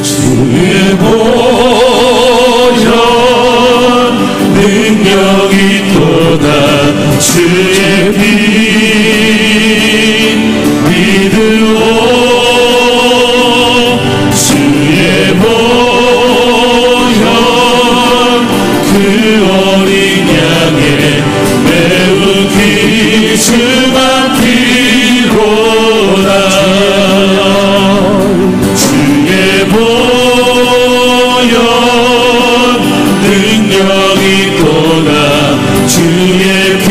주의 보혈 능력이 또다 주의 피 믿으오 주의 보혈 그 어린 양의 매우 귀중한 피로다 주의 보혈 능력이 또다 주의 피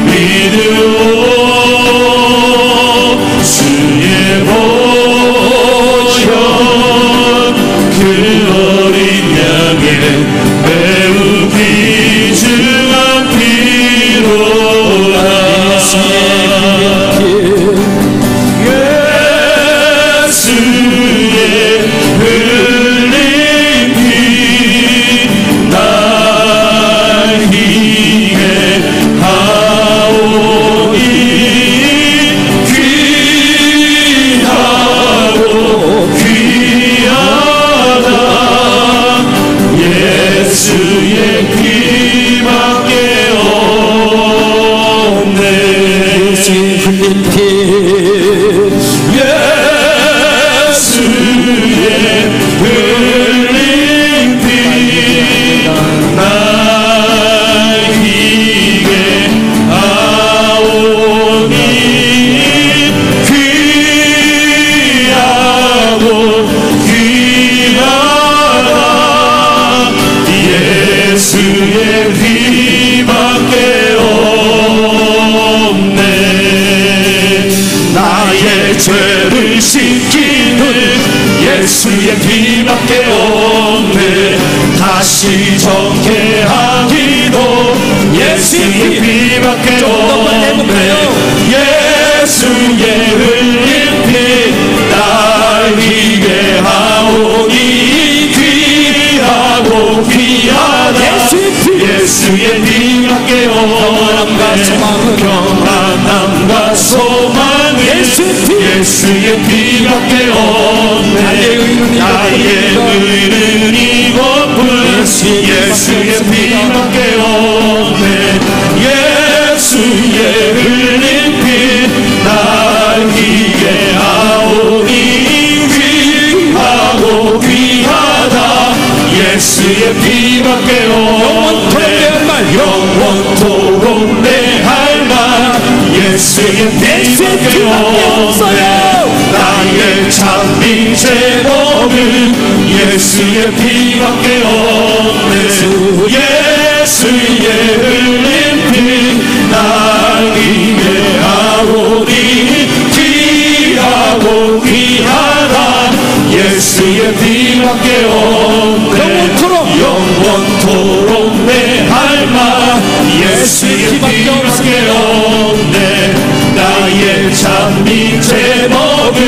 믿으오 주의 보혈 그 어린 양의 매우 귀중한 피로다 예수의 흘린 피 날 희게 하오니 귀하고 귀하다 예수의 피밖에 없네 예수의 흘린 피 예수의 흘린 피 날 희게 하오니 귀하고 귀하다 예수의 피밖에 없네 나의 죄를 씻기는 예수의 피밖에 없네 다시 정케하기도 예수의 피밖에 없네 예수의 흘린 피 날 희게 하오니 귀하고 귀하다 예수의 피밖에 없네 평안함과 소망은 예수의 피밖에 없네 나의 의는 이것뿐 예수의 피밖에 없네 예수의 흘린 피 날 희게 하오니 귀하고 귀하다 예수의 피밖에 없네 영원토록 내 할 말 예수의 피밖에 없네 나의 참민 제목은 예수의 피밖에 없네 예수의 흘린 피 날 희게 하오니 귀하고 귀하다 예수의 피밖에 없네 영원토록 내 할 말 예수의 피밖에 없네 나의 참민 제목은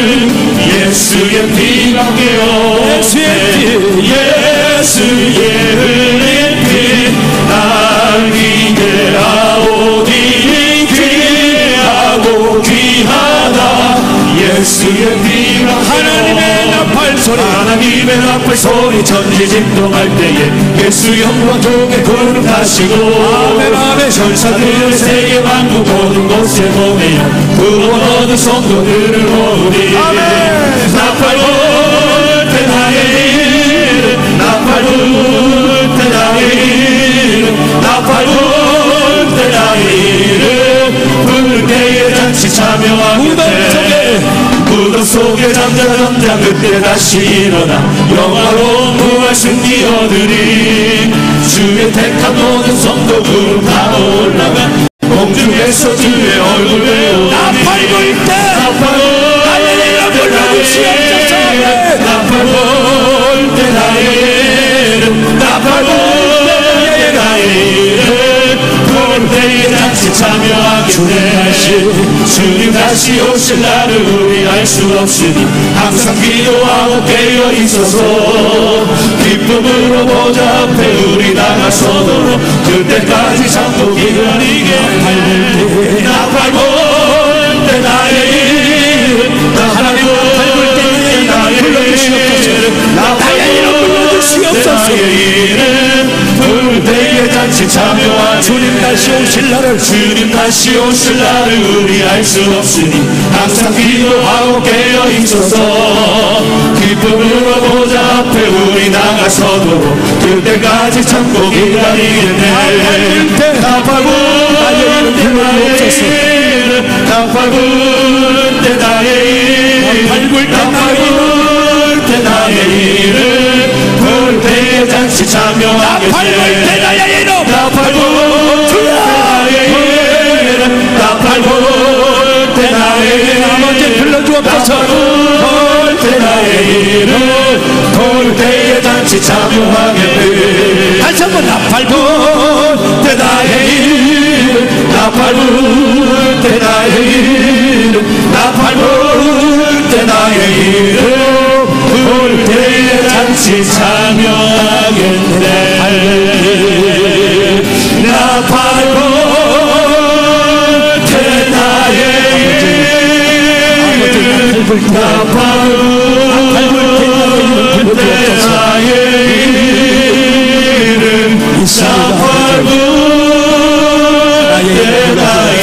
예수의 피밖에 없네 예수의 흘린 피 날 희게 하오니 귀하고 귀하다 예수의 피밖에 하나님의 나팔 소리 전지진동할 때에 예수 영광 종의 구름 타시고 천사들의 세계 만국 모든 곳에 보내요 구원 얻은 성도들을 모으리 나팔 불 때 나의 이름 나팔 불 때 나의 이름 나팔 불 때 나의 이름 부를 때에 잔치 참여하겠네 무덤 속에 잠자 그때 다시 일어나 영화로운 부활 승리 얻으리 주의 택한 모든 성도 구름 타고 올라가 공중에서 주의 얼굴 배우니 나팔 불 때 할렐루야 불러주시옵소서 나팔 불 때 나의 이름 나팔 불 때 나의 이름 부를 때에 잔치 참여하겠네 주님 다시 오실 날을 우리 알 수 없으니 항상 기도하고 깨어 있어서 기쁨으로 보좌 앞에 우리 나가서도록 그때까지 참고 기다리게 나팔 불 때 나의 이름 나의 이름 불대의 잔치 참여하네. 주님 다시 오실 날을 주님 다시 오실 날을 우리 알 수 없으니 항상 기도하고 깨어 있어서 기쁨으로 보좌 앞에 우리 나가서도록 그때까지 참고 기다리겠네. 나팔불 때 나의 이름 나팔불 때 나의 이름 나팔불 때 나의 이름 불대의 잔치 참여하겠네. 나팔불 때 나의 이름 나팔불 때 나의 이름 나팔불 때 나의 이름 아버지 불러주옵소서. 나팔불 때 나의 이름 불대의 잔치 참여하겠네. 다시 한번 나팔불 때 나의 이름 나팔불 때 나의 이름 나팔불 때 나의 이름 불대의 잔치 참여하겠네. 나팔불 때 나의 이름 나팔불 때 나의 이름 나팔불 때 나의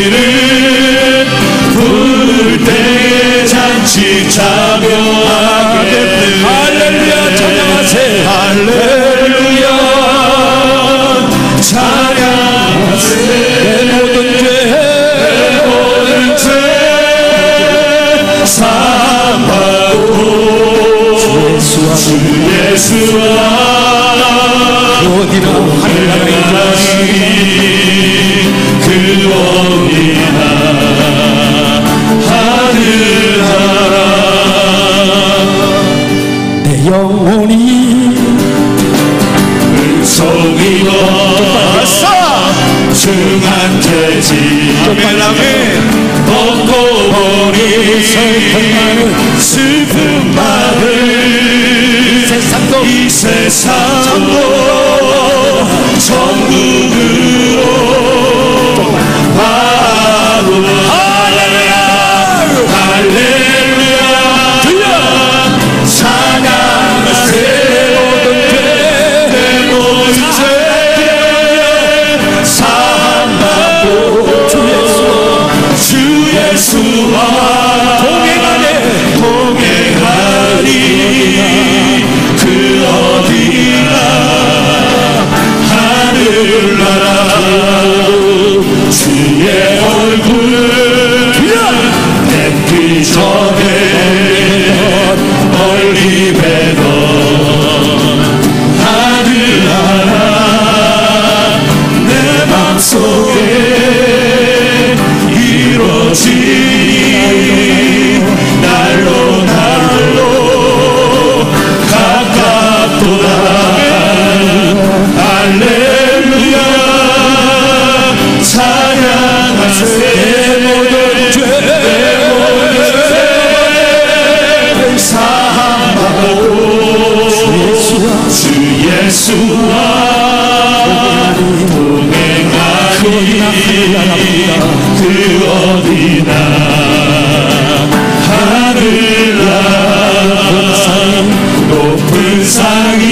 이름 불대의 잔치 참여하겠네. 할렐루야 찬양하세요. 할렐루야 찬양하세요. 내 모든 죄 모든 죄 사함받고 주 예수와 어디나 하늘나라에 그 어디나 하늘나라. 내 영혼이 은총이고 중한 죄지 벗고 보니 슬픈 마음 이 세상도 천국으로 바로 할렐루야 할렐루야 찬양하세. 내 모든 죄 사함받고 주 예수와 동행하니 그 어디나 하늘나라. 주의 얼굴 뵙기 전에 멀리 뵈던 하늘나라 내 맘속에 이루어지니 날로 가깝도다. 할렐루야 찬양하세. 모든 죄 사함받고 주 예수와 동행하니 그 어디나 하늘나라. 높은 상이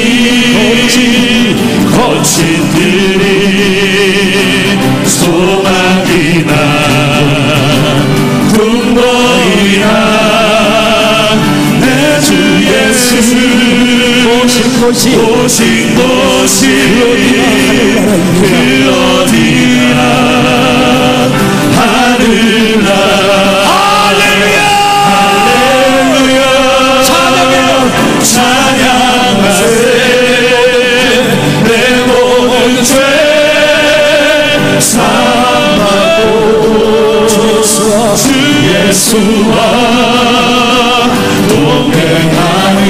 거친 들이 소망이나 궁궐이나 내 주 예수 오신 곳이 그 어디나 하늘나라. 할렐루야 할렐루야 찬양하세. 내 모든 죄 사함받고 주 예수와 동행하니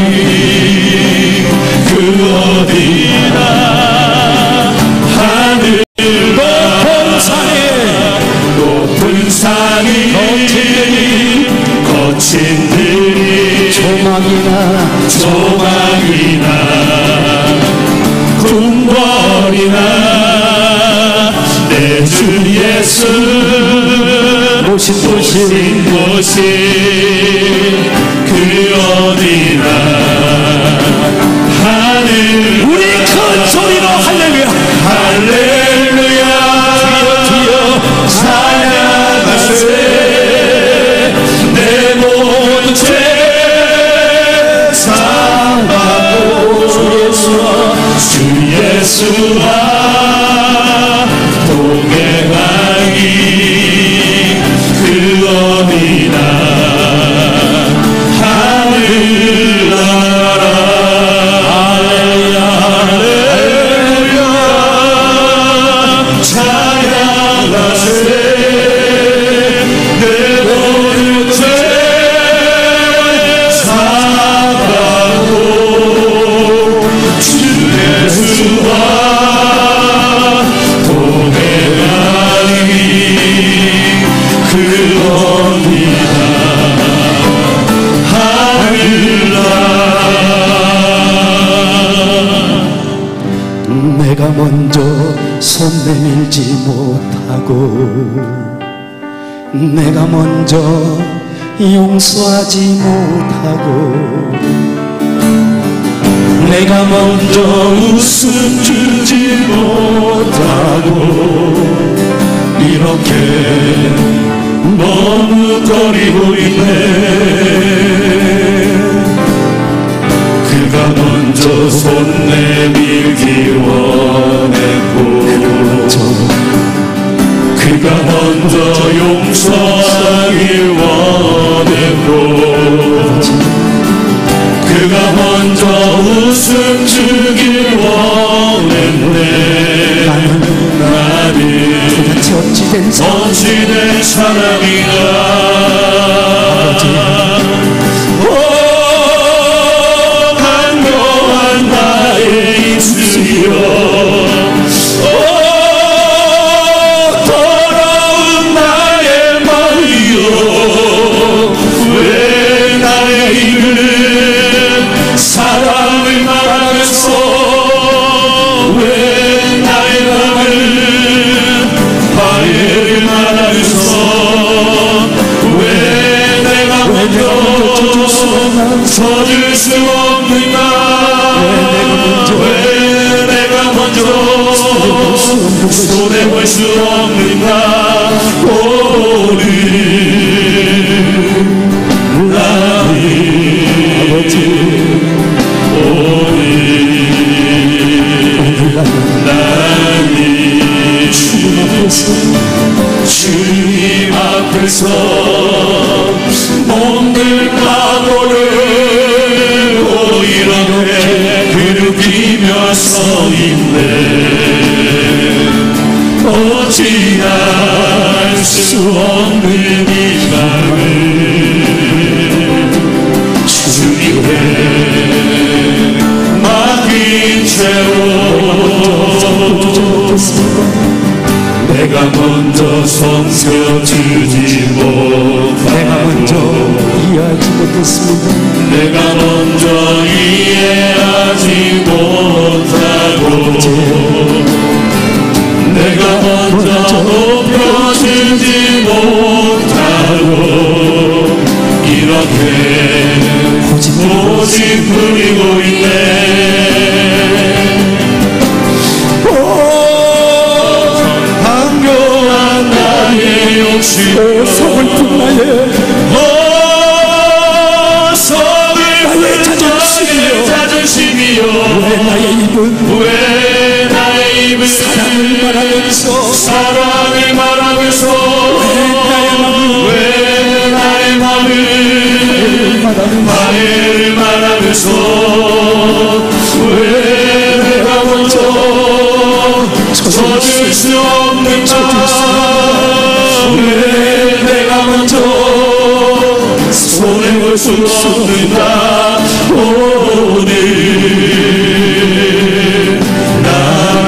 그 어디나 하늘 높은 산이 거친 들이 조망이나 궁궐이나 내 주 예수 오신 곳이 그 어디나 하늘 내가 먼저 용서하지 못하고 내가 먼저 웃음 주지 못하고 이렇게 머뭇거리고 있네. 그가 먼저 손 내밀기 원했고 그가 먼저 용서하길 원했고 그가 먼저 웃음 주길 원했네. 나는 어찌된 사람인가. 오 간교한 나의 입술이여 오 더러운 나의 마음이여 왜 나의 입을 사랑을 말하면서 왜 나의 마음을 화해를 말하면서 왜 내가 먼저 져줄 수 없는가. 왜 내가 먼저 손해볼 수 없는가. 오늘 나의 아버지 오늘 나의 주님 앞에서 몸들 바보를 이렇게 그르기며 서 있네. 어찌할 수 없는 이 마음을 주님께 맡긴 채로 내가 먼저 섬겨주지 못하고 내가 먼저 이해하지 못했습니다. 내가 먼저 이해하지 못하고 내가 먼저 높여주지 못하고 이렇게 고집 부리고 있네. 서글픈 나의 자존심이여 왜 나의 입은 사랑을 말하면서 왜 나의 마음을 화해를 말하면서 왜 내가 먼저 져줄 수 없는가. 왜 내가 먼저 손해볼 수 없는가. 오늘 나는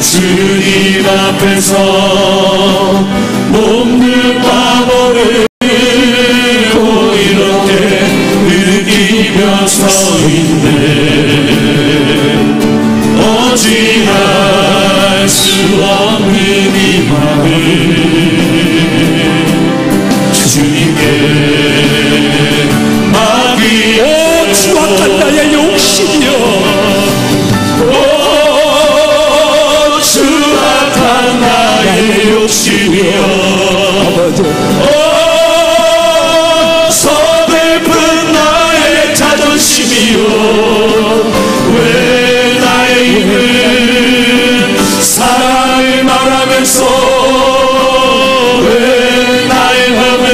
주님 앞에서 몸들 바보를 이렇게 느끼며 서 있네. 어찌할 수 없는 이 마음을 주님께 맡기오. 추악한 나의 욕심이여 추악한 나의 욕심이여 서글픈 나의 자존심이여 왜 나의 입을 사랑을 말하면서 왜 나의 마음을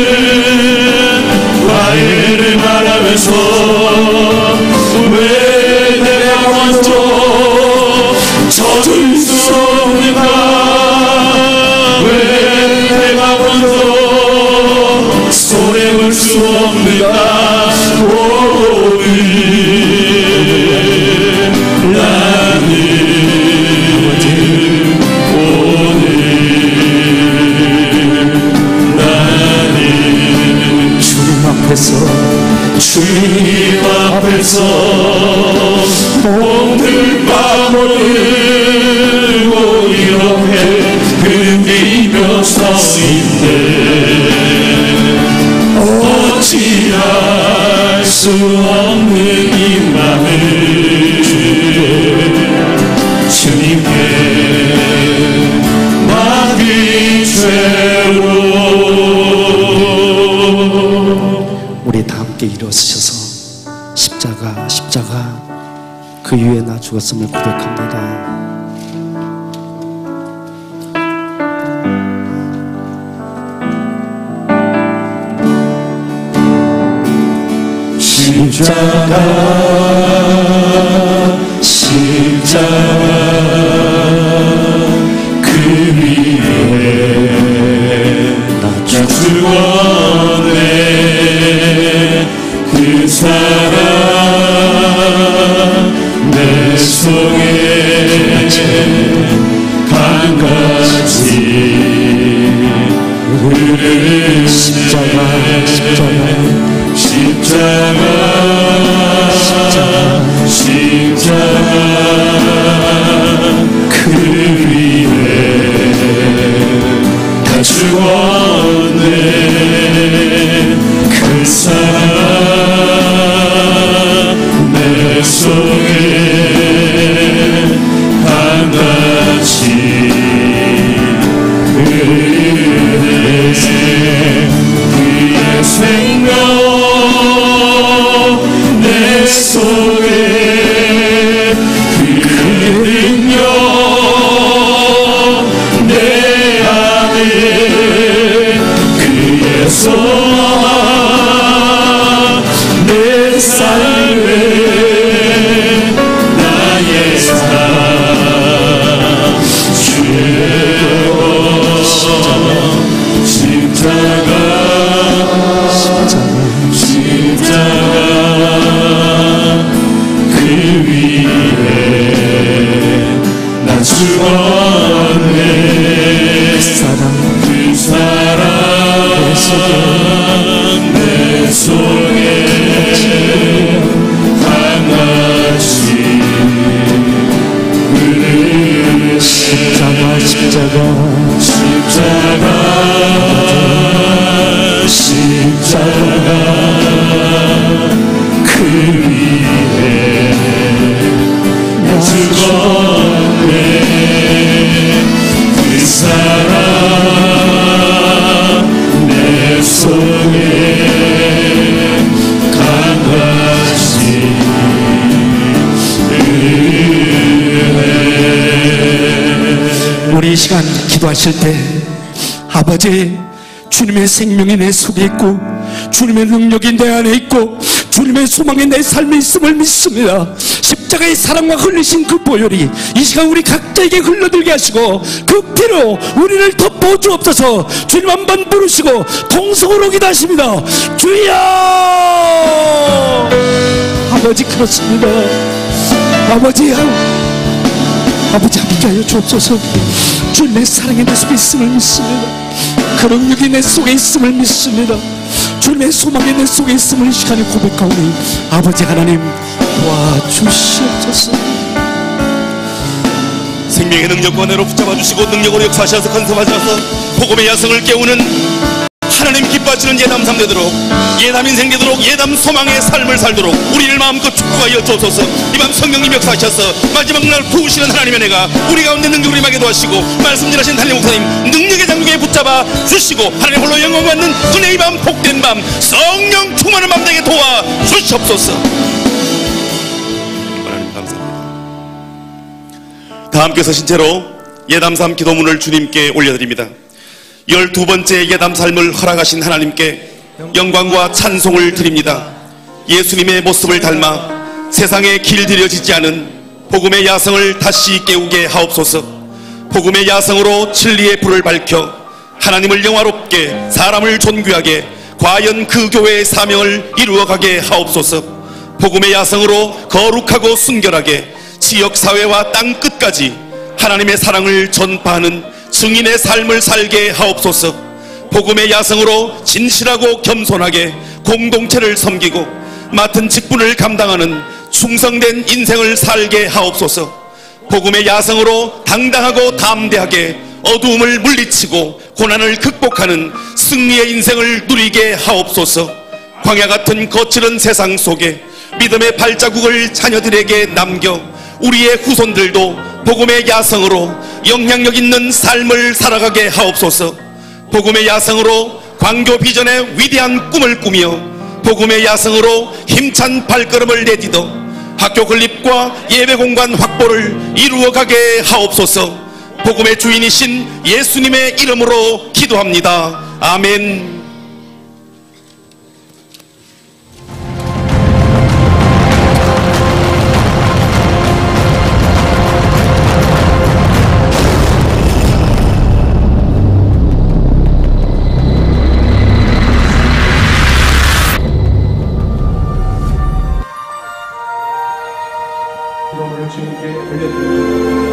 화해를 말하면서 왜 내가 먼저 져줄 수 없는가. 왜 내가 먼저 손해볼 수 없는가. 오늘 나는 오늘 나는 주님 앞에서 주님 앞에서 오늘 밤을 이렇게 흔들며 서 있네. 어찌할 수 없는 이 맘을 주님께 맡긴 죄로. 우리 다 함께 일어서셔서 십자가 그 위에 나 죽었음을 고백합니다. 십자가 그 위에 나 죽었네. 그 사랑 내 속에 강같이 흐르는 십자가 그 위에 다 죽었네. 그 사랑 내 속에 강같이 흐르네. 그의 생명 내 속에 그의 능력 내 안에 그의 소망 내 삶에 나의 삶 그 위에 나 죽었네. 그 사랑 내 속에 강같이 흐르네. 십자가 그 위에 나 죽었네. 그 사랑 내 속에 강같이 흐르네. 우리 이 시간 기도하실 때 아버지, 주님의 생명이 내 속에 있고 주님의 능력이 내 안에 있고 주님의 소망이 내 삶에 있음을 믿습니다. 십자가의 사랑과 흘리신 그 보혈이 이 시간 우리 각자에게 흘러들게 하시고 그 피로 우리를 덮어 주옵소서. 주님 한번 부르시고 동성으로 기도하십니다. 주여! 아버지, 그렇습니다. 아버지 함께하여 주옵소서. 주님의 사랑이 내 속에 있음을 믿습니다. 그 능력이 내 속에 있음을 믿습니다. 주님의 소망이 내 속에 있음을 이 시간에 고백하오니 아버지 하나님 도와주시옵소서. 생명의 능력과 은혜로 붙잡아 주시고 능력으로 역사하셔서 건설하셔서 복음의 야성을 깨우는 하나님 기뻐하시는 예담 삶 되도록, 예담 인생 되도록, 예담 소망의 삶을 살도록 우리를 마음껏 축복하여 주옵소서. 이밤 성령님 역사하셔서 마지막 날 부으시는 하나님의 은혜가 우리 가운데 능력으로 임하게 도와주시고 말씀드리신 하나님 목사님 능력의 장벽에 붙잡아 주시고 하나님 홀로 영광 받는 은혜의 밤, 복된 밤, 성령 충만한 밤 되게 도와 주시옵소서. 하나님 감사합니다. 다 함께 서신 채로 예담3 기도문을 주님께 올려드립니다. 12번째 예담 삶을 허락하신 하나님께 영광과 찬송을 드립니다. 예수님의 모습을 닮아 세상에 길들여지지 않은 복음의 야성을 다시 깨우게 하옵소서. 복음의 야성으로 진리의 불을 밝혀 하나님을 영화롭게 사람을 존귀하게 과연 그 교회의 사명을 이루어가게 하옵소서. 복음의 야성으로 거룩하고 순결하게 지역사회와 땅끝까지 하나님의 사랑을 전파하는 증인의 삶을 살게 하옵소서. 복음의 야성으로 진실하고 겸손하게 공동체를 섬기고 맡은 직분을 감당하는 충성된 인생을 살게 하옵소서. 복음의 야성으로 당당하고 담대하게 어두움을 물리치고 고난을 극복하는 승리의 인생을 누리게 하옵소서. 광야 같은 거칠은 세상 속에 믿음의 발자국을 자녀들에게 남겨 우리의 후손들도 복음의 야성으로 영향력 있는 삶을 살아가게 하옵소서. 복음의 야성으로 광교 비전의 위대한 꿈을 꾸며 복음의 야성으로 힘찬 발걸음을 내딛어 학교 건립과 예배 공간 확보를 이루어가게 하옵소서. 복음의 주인이신 예수님의 이름으로 기도합니다. 아멘. 기도문을 주님께 올려드립니다.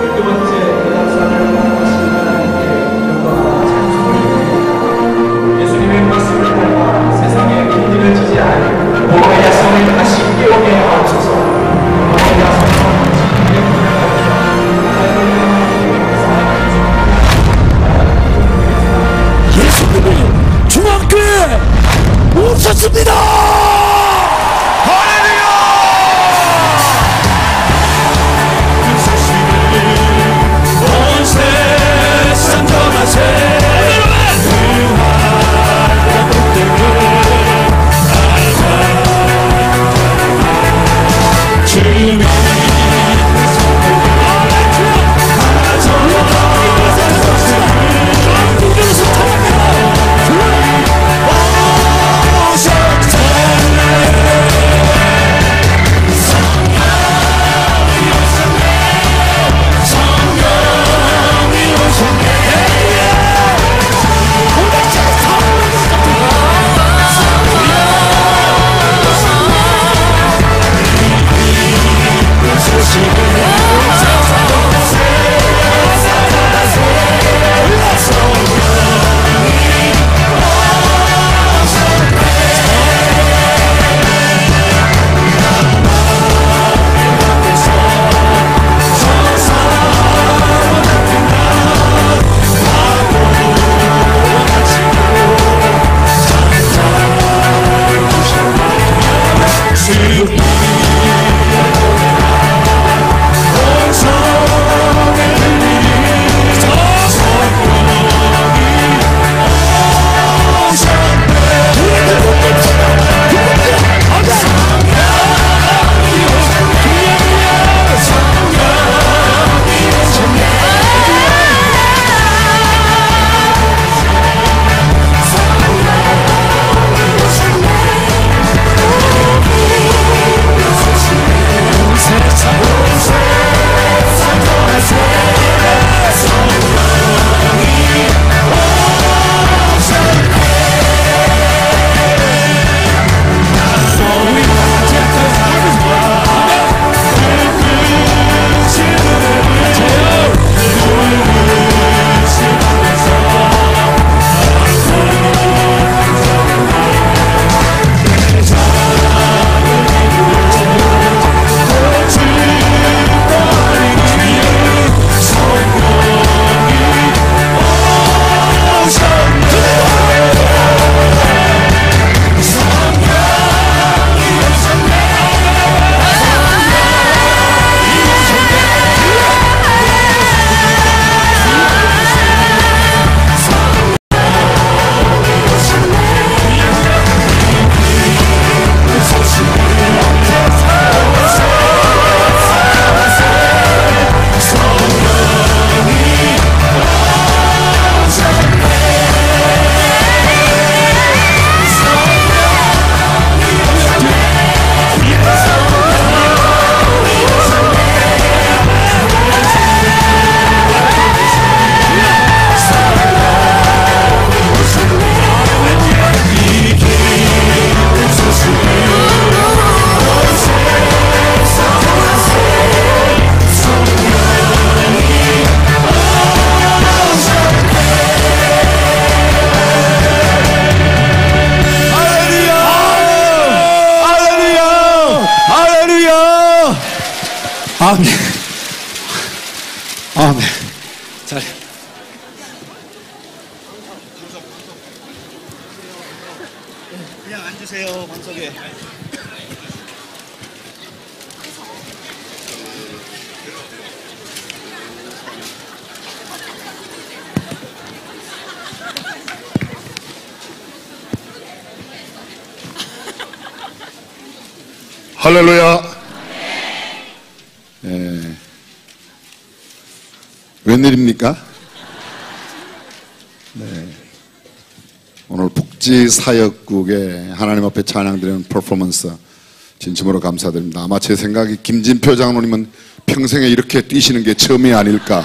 12번째 예담사를 하신 하나님께 영광과 찬송을 드립니다. 예수님의 말씀을 닮아 세상에 길이를 지지 않은 복음의 야성을 다시 깨우게 하옵소서. 복음의 야성을 예수님이 중앙교회에 오셨습니다. 할렐루야. 예. 웬일입니까? 네. 오늘 복지사역국에 하나님 앞에 찬양드리는 퍼포먼스 진심으로 감사드립니다. 아마 제 생각에 김진표 장로님은 평생에 이렇게 뛰시는 게 처음이 아닐까.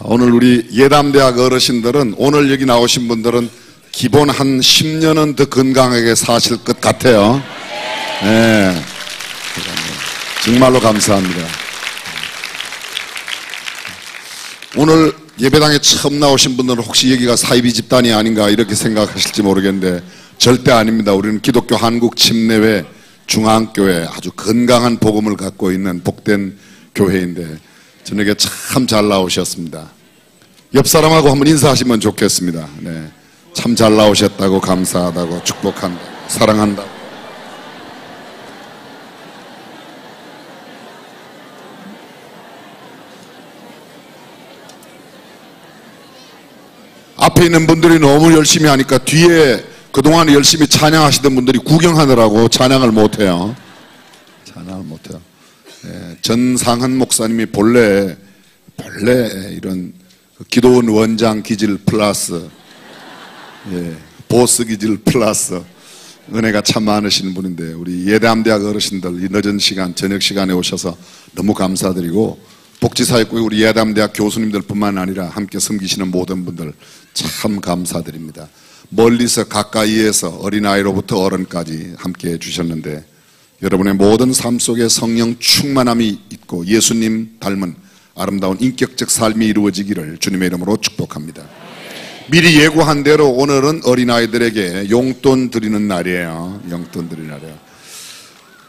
오늘 우리 예담대학 어르신들은, 오늘 여기 나오신 분들은 기본 한 10년은 더 건강하게 사실 것 같아요. 네. 정말로 감사합니다. 오늘 예배당에 처음 나오신 분들은 혹시 여기가 사이비 집단이 아닌가 이렇게 생각하실지 모르겠는데 절대 아닙니다. 우리는 기독교 한국 침례회 중앙교회, 아주 건강한 복음을 갖고 있는 복된 교회인데 저녁에 참 잘 나오셨습니다. 옆 사람하고 한번 인사하시면 좋겠습니다. 네. 참 잘 나오셨다고, 감사하다고, 축복한다, 사랑한다. 앞에 있는 분들이 너무 열심히 하니까 뒤에 그동안 열심히 찬양하시던 분들이 구경하느라고 찬양을 못해요. 찬양을 못해요. 예, 전상한 목사님이 본래 이런 기도원 원장 기질 플러스, 예, 보스 기질 플러스 은혜가 참 많으신 분인데, 우리 예담대학 어르신들 이 늦은 시간, 저녁 시간에 오셔서 너무 감사드리고, 복지사역국의 우리 예담대학 교수님들 뿐만 아니라 함께 섬기시는 모든 분들 참 감사드립니다. 멀리서 가까이에서 어린아이로부터 어른까지 함께 해주셨는데 여러분의 모든 삶 속에 성령 충만함이 있고 예수님 닮은 아름다운 인격적 삶이 이루어지기를 주님의 이름으로 축복합니다. 미리 예고한 대로 오늘은 어린아이들에게 용돈 드리는 날이에요. 용돈 드리는 날이에요.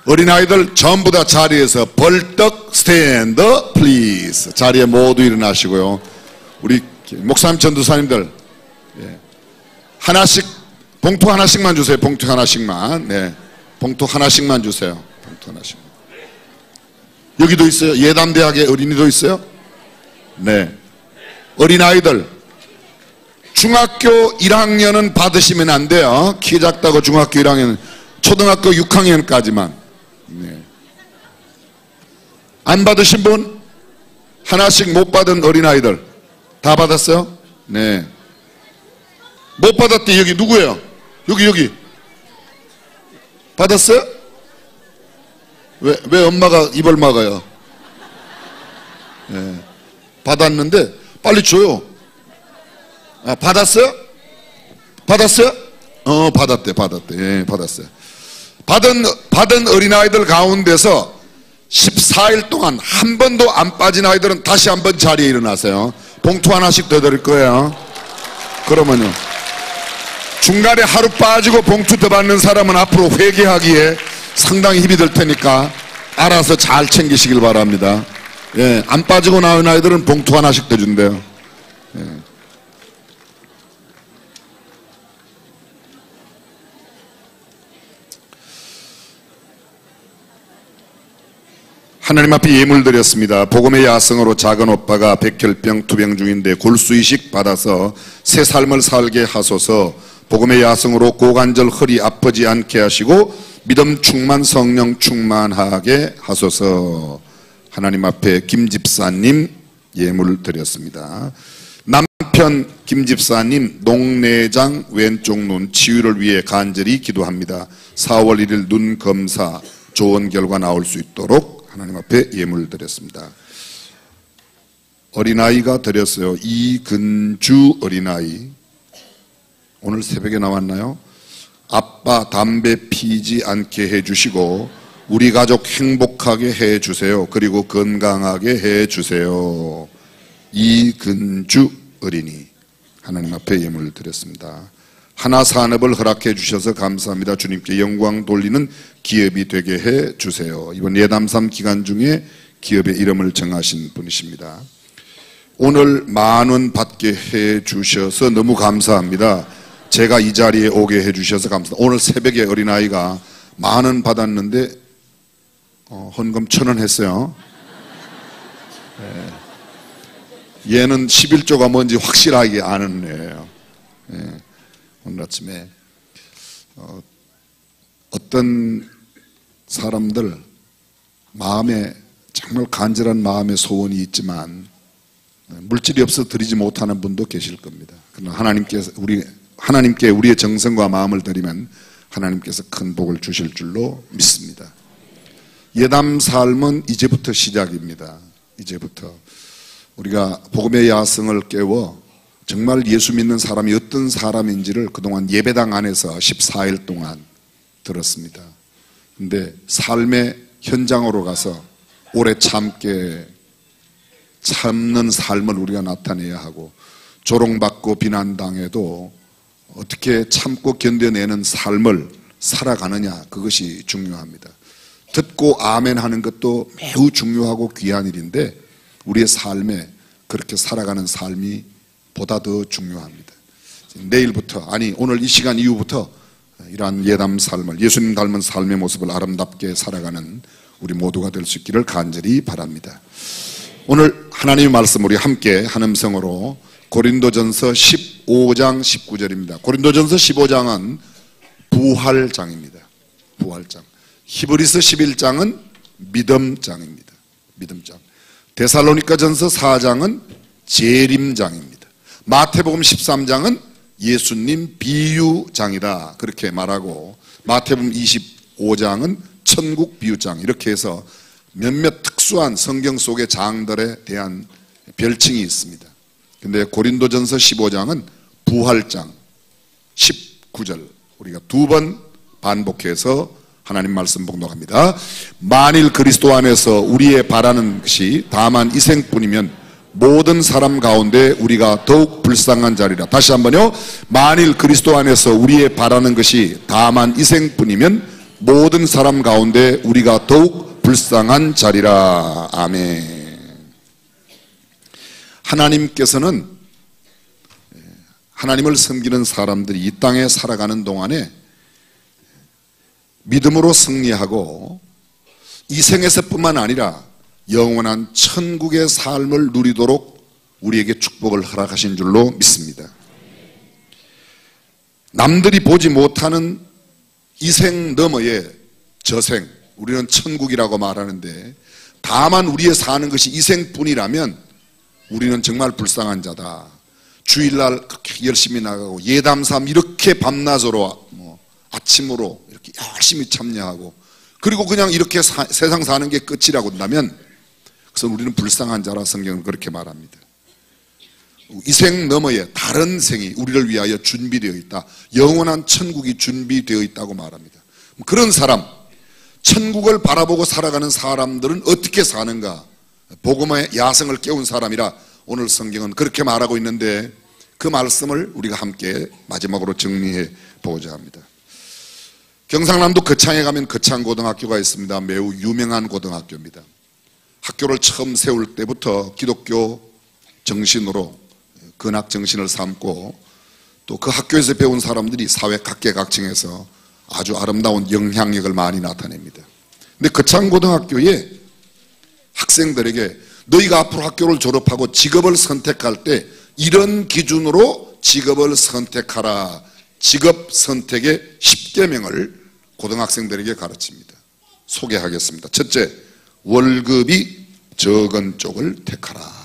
어린아이들 전부 다 자리에서 벌떡 스탠드 플리즈. 자리에 모두 일어나시고요. 우리 목사님, 전도사님들, 예, 하나씩, 봉투 하나씩만 주세요. 봉투 하나씩만. 네, 봉투 하나씩만 주세요. 봉투 하나씩만. 여기도 있어요. 예담대학에 어린이도 있어요. 네, 어린아이들 중학교 1학년은 받으시면 안 돼요. 키 작다고 중학교 1학년, 초등학교 6학년까지만. 네. 안 받으신 분? 하나씩 못 받은 어린아이들 다 받았어요? 네. 못 받았대. 여기 누구예요? 여기 받았어요? 왜 엄마가 입을 막아요? 네. 받았는데 빨리 줘요. 아, 받았어요? 받았어요? 받았대. 예, 받았어요. 받은 어린아이들 가운데서 14일 동안 한 번도 안 빠진 아이들은 다시 한번 자리에 일어나세요. 봉투 하나씩 더 드릴 거예요. 그러면요, 중간에 하루 빠지고 봉투 더 받는 사람은 앞으로 회개하기에 상당히 힘이 들 테니까 알아서 잘 챙기시길 바랍니다. 예, 안 빠지고 나온 아이들은 봉투 하나씩 더 준대요. 예. 하나님 앞에 예물 드렸습니다. 복음의 야성으로 작은 오빠가 백혈병 투병 중인데 골수이식 받아서 새 삶을 살게 하소서. 복음의 야성으로 고관절 허리 아프지 않게 하시고 믿음 충만 성령 충만하게 하소서. 하나님 앞에 김 집사님 예물 드렸습니다. 남편 김 집사님 녹내장 왼쪽 눈 치유를 위해 간절히 기도합니다. 4월 1일 눈 검사 좋은 결과 나올 수 있도록 하나님 앞에 예물 드렸습니다. 어린아이가 드렸어요. 이근주 어린아이. 오늘 새벽에 나왔나요? 아빠 담배 피지 않게 해주시고 우리 가족 행복하게 해주세요. 그리고 건강하게 해주세요. 이근주 어린이. 하나님 앞에 예물 드렸습니다. 하나 산업을 허락해 주셔서 감사합니다. 주님께 영광 돌리는 기업이 되게 해 주세요. 이번 예담3 기간 중에 기업의 이름을 정하신 분이십니다. 오늘 10,000원 받게 해 주셔서 너무 감사합니다. 제가 이 자리에 오게 해 주셔서 감사합니다. 오늘 새벽에 어린아이가 10,000원 받았는데 헌금 1,000원 했어요. 네. 얘는 11조가 뭔지 확실하게 아는 애예요. 네. 오늘 아침에 어떤 사람들 마음에 정말 간절한 마음의 소원이 있지만 물질이 없어 드리지 못하는 분도 계실 겁니다. 그러나 하나님께 우리의 정성과 마음을 드리면 하나님께서 큰 복을 주실 줄로 믿습니다. 예담 삶은 이제부터 시작입니다. 이제부터 우리가 복음의 야성을 깨워 정말 예수 믿는 사람이 어떤 사람인지를 그동안 예배당 안에서 14일 동안 들었습니다. 근데 삶의 현장으로 가서 오래 참는 삶을 우리가 나타내야 하고, 조롱받고 비난당해도 어떻게 참고 견뎌내는 삶을 살아가느냐, 그것이 중요합니다. 듣고 아멘 하는 것도 매우 중요하고 귀한 일인데 우리의 삶에 그렇게 살아가는 삶이 보다 더 중요합니다. 내일부터, 아니 오늘 이 시간 이후부터 이러한 예담 삶을, 예수님 닮은 삶의 모습을 아름답게 살아가는 우리 모두가 될 수 있기를 간절히 바랍니다. 오늘 하나님의 말씀 우리 함께 한 음성으로 고린도전서 15장 19절입니다. 고린도전서 15장은 부활장입니다. 부활장. 히브리서 11장은 믿음장입니다. 믿음장. 데살로니가전서 4장은 재림장입니다. 마태복음 13장은 예수님 비유장이다, 그렇게 말하고, 마태복음 25장은 천국 비유장, 이렇게 해서 몇몇 특수한 성경 속의 장들에 대한 별칭이 있습니다. 근데 고린도전서 15장은 부활장, 19절 우리가 두 번 반복해서 하나님 말씀 봉독합니다. 만일 그리스도 안에서 우리의 바라는 것이 다만 이 생뿐이면 모든 사람 가운데 우리가 더욱 불쌍한 자리라. 다시 한번요. 만일 그리스도 안에서 우리의 바라는 것이 다만 이 생뿐이면 모든 사람 가운데 우리가 더욱 불쌍한 자리라. 아멘. 하나님께서는 하나님을 섬기는 사람들이 이 땅에 살아가는 동안에 믿음으로 승리하고 이 생에서뿐만 아니라 영원한 천국의 삶을 누리도록 우리에게 축복을 허락하신 줄로 믿습니다. 남들이 보지 못하는 이 생 너머의 저생, 우리는 천국이라고 말하는데, 다만 우리의 사는 것이 이 생뿐이라면 우리는 정말 불쌍한 자다. 주일날 그렇게 열심히 나가고 예담삼 이렇게 밤낮으로 아침으로 이렇게 열심히 참여하고, 그리고 그냥 이렇게 세상 사는 게 끝이라고 한다면 그래서 우리는 불쌍한 자라 성경은 그렇게 말합니다. 이 생 너머에 다른 생이 우리를 위하여 준비되어 있다. 영원한 천국이 준비되어 있다고 말합니다. 그런 사람, 천국을 바라보고 살아가는 사람들은 어떻게 사는가? 복음의 야성을 깨운 사람이라 오늘 성경은 그렇게 말하고 있는데, 그 말씀을 우리가 함께 마지막으로 정리해 보고자 합니다. 경상남도 거창에 가면 거창고등학교가 있습니다. 매우 유명한 고등학교입니다. 학교를 처음 세울 때부터 기독교 정신으로 근학 정신을 삼고, 또 그 학교에서 배운 사람들이 사회 각계각층에서 아주 아름다운 영향력을 많이 나타냅니다. 근데 거창고등학교에 학생들에게 너희가 앞으로 학교를 졸업하고 직업을 선택할 때 이런 기준으로 직업을 선택하라, 직업 선택의 10계명을 고등학생들에게 가르칩니다. 소개하겠습니다. 첫째, 월급이 적은 쪽을 택하라.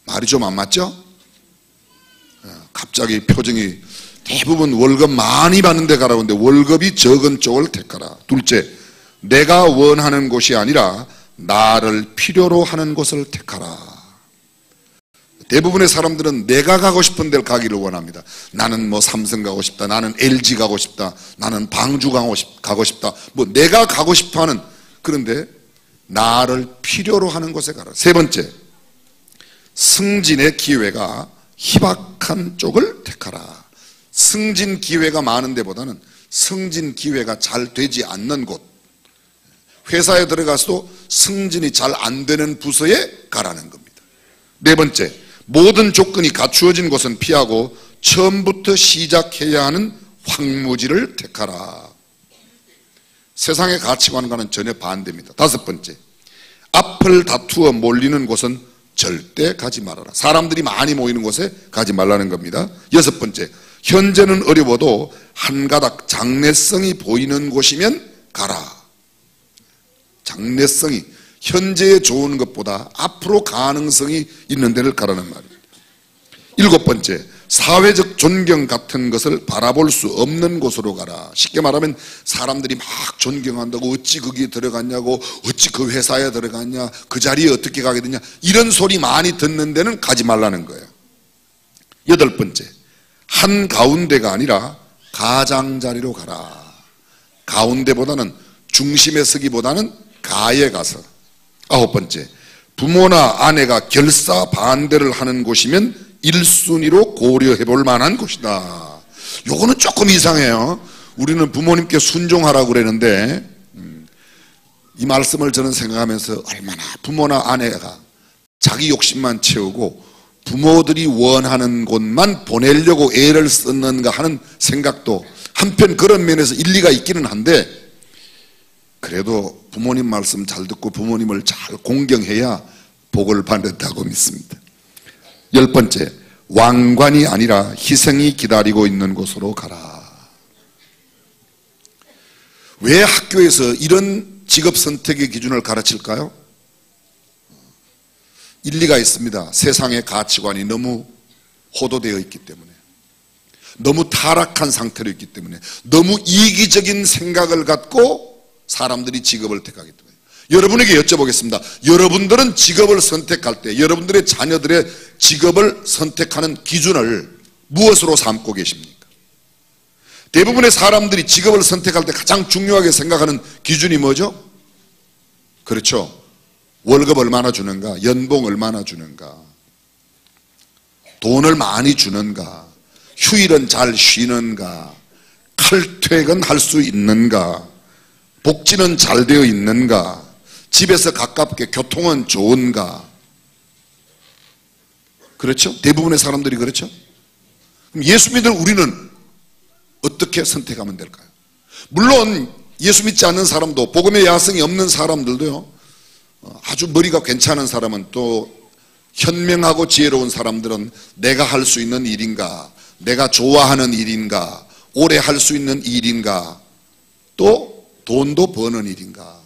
말이 좀 안 맞죠? 갑자기 표정이, 대부분 월급 많이 받는 데 가라고 하는데 월급이 적은 쪽을 택하라. 둘째, 내가 원하는 곳이 아니라 나를 필요로 하는 곳을 택하라. 대부분의 사람들은 내가 가고 싶은 데를 가기를 원합니다. 나는 삼성 가고 싶다, 나는 LG 가고 싶다, 나는 방주 가고 싶다, 내가 가고 싶어 하는, 그런데 나를 필요로 하는 곳에 가라. 세 번째, 승진의 기회가 희박한 쪽을 택하라. 승진 기회가 많은 데보다는 승진 기회가 잘 되지 않는 곳, 회사에 들어가서도 승진이 잘 안 되는 부서에 가라는 겁니다. 네 번째, 모든 조건이 갖추어진 곳은 피하고 처음부터 시작해야 하는 황무지를 택하라. 세상의 가치관과는 전혀 반대입니다. 다섯 번째, 앞을 다투어 몰리는 곳은 절대 가지 말아라. 사람들이 많이 모이는 곳에 가지 말라는 겁니다. 여섯 번째, 현재는 어려워도 한 가닥 장래성이 보이는 곳이면 가라. 장래성이 현재에 좋은 것보다 앞으로 가능성이 있는 데를 가라는 말입니다. 7번째, 사회적 존경 같은 것을 바라볼 수 없는 곳으로 가라. 쉽게 말하면 사람들이 막 존경한다고 어찌 거기에 들어갔냐고, 어찌 그 회사에 들어갔냐, 그 자리에 어떻게 가게 되냐, 이런 소리 많이 듣는 데는 가지 말라는 거예요. 8번째, 한가운데가 아니라 가장자리로 가라. 가운데보다는, 중심에 서기보다는 가에 가서. 9번째, 부모나 아내가 결사 반대를 하는 곳이면 1순위로 고려해 볼 만한 곳이다. 요거는 조금 이상해요. 우리는 부모님께 순종하라고 그러는데, 이 말씀을 저는 생각하면서 얼마나 부모나 아내가 자기 욕심만 채우고 부모들이 원하는 곳만 보내려고 애를 썼는가 하는 생각도 한편 그런 면에서 일리가 있기는 한데, 그래도 부모님 말씀 잘 듣고 부모님을 잘 공경해야 복을 받는다고 믿습니다. 10번째, 왕관이 아니라 희생이 기다리고 있는 곳으로 가라. 왜 학교에서 이런 직업 선택의 기준을 가르칠까요? 일리가 있습니다. 세상의 가치관이 너무 호도되어 있기 때문에, 너무 타락한 상태로 있기 때문에, 너무 이기적인 생각을 갖고 사람들이 직업을 택하기 때문에. 여러분에게 여쭤보겠습니다. 여러분들은 직업을 선택할 때 여러분들의 자녀들의 직업을 선택하는 기준을 무엇으로 삼고 계십니까? 대부분의 사람들이 직업을 선택할 때 가장 중요하게 생각하는 기준이 뭐죠? 그렇죠. 월급 얼마나 주는가, 연봉 얼마나 주는가, 돈을 많이 주는가, 휴일은 잘 쉬는가, 칼퇴근 할 수 있는가, 복지는 잘 되어 있는가, 집에서 가깝게 교통은 좋은가. 그렇죠? 대부분의 사람들이 그렇죠? 그럼 예수 믿는 우리는 어떻게 선택하면 될까요? 물론 예수 믿지 않는 사람도, 복음의 야성이 없는 사람들도요, 아주 머리가 괜찮은 사람은, 또 현명하고 지혜로운 사람들은 내가 할 수 있는 일인가, 내가 좋아하는 일인가, 오래 할 수 있는 일인가, 또 돈도 버는 일인가.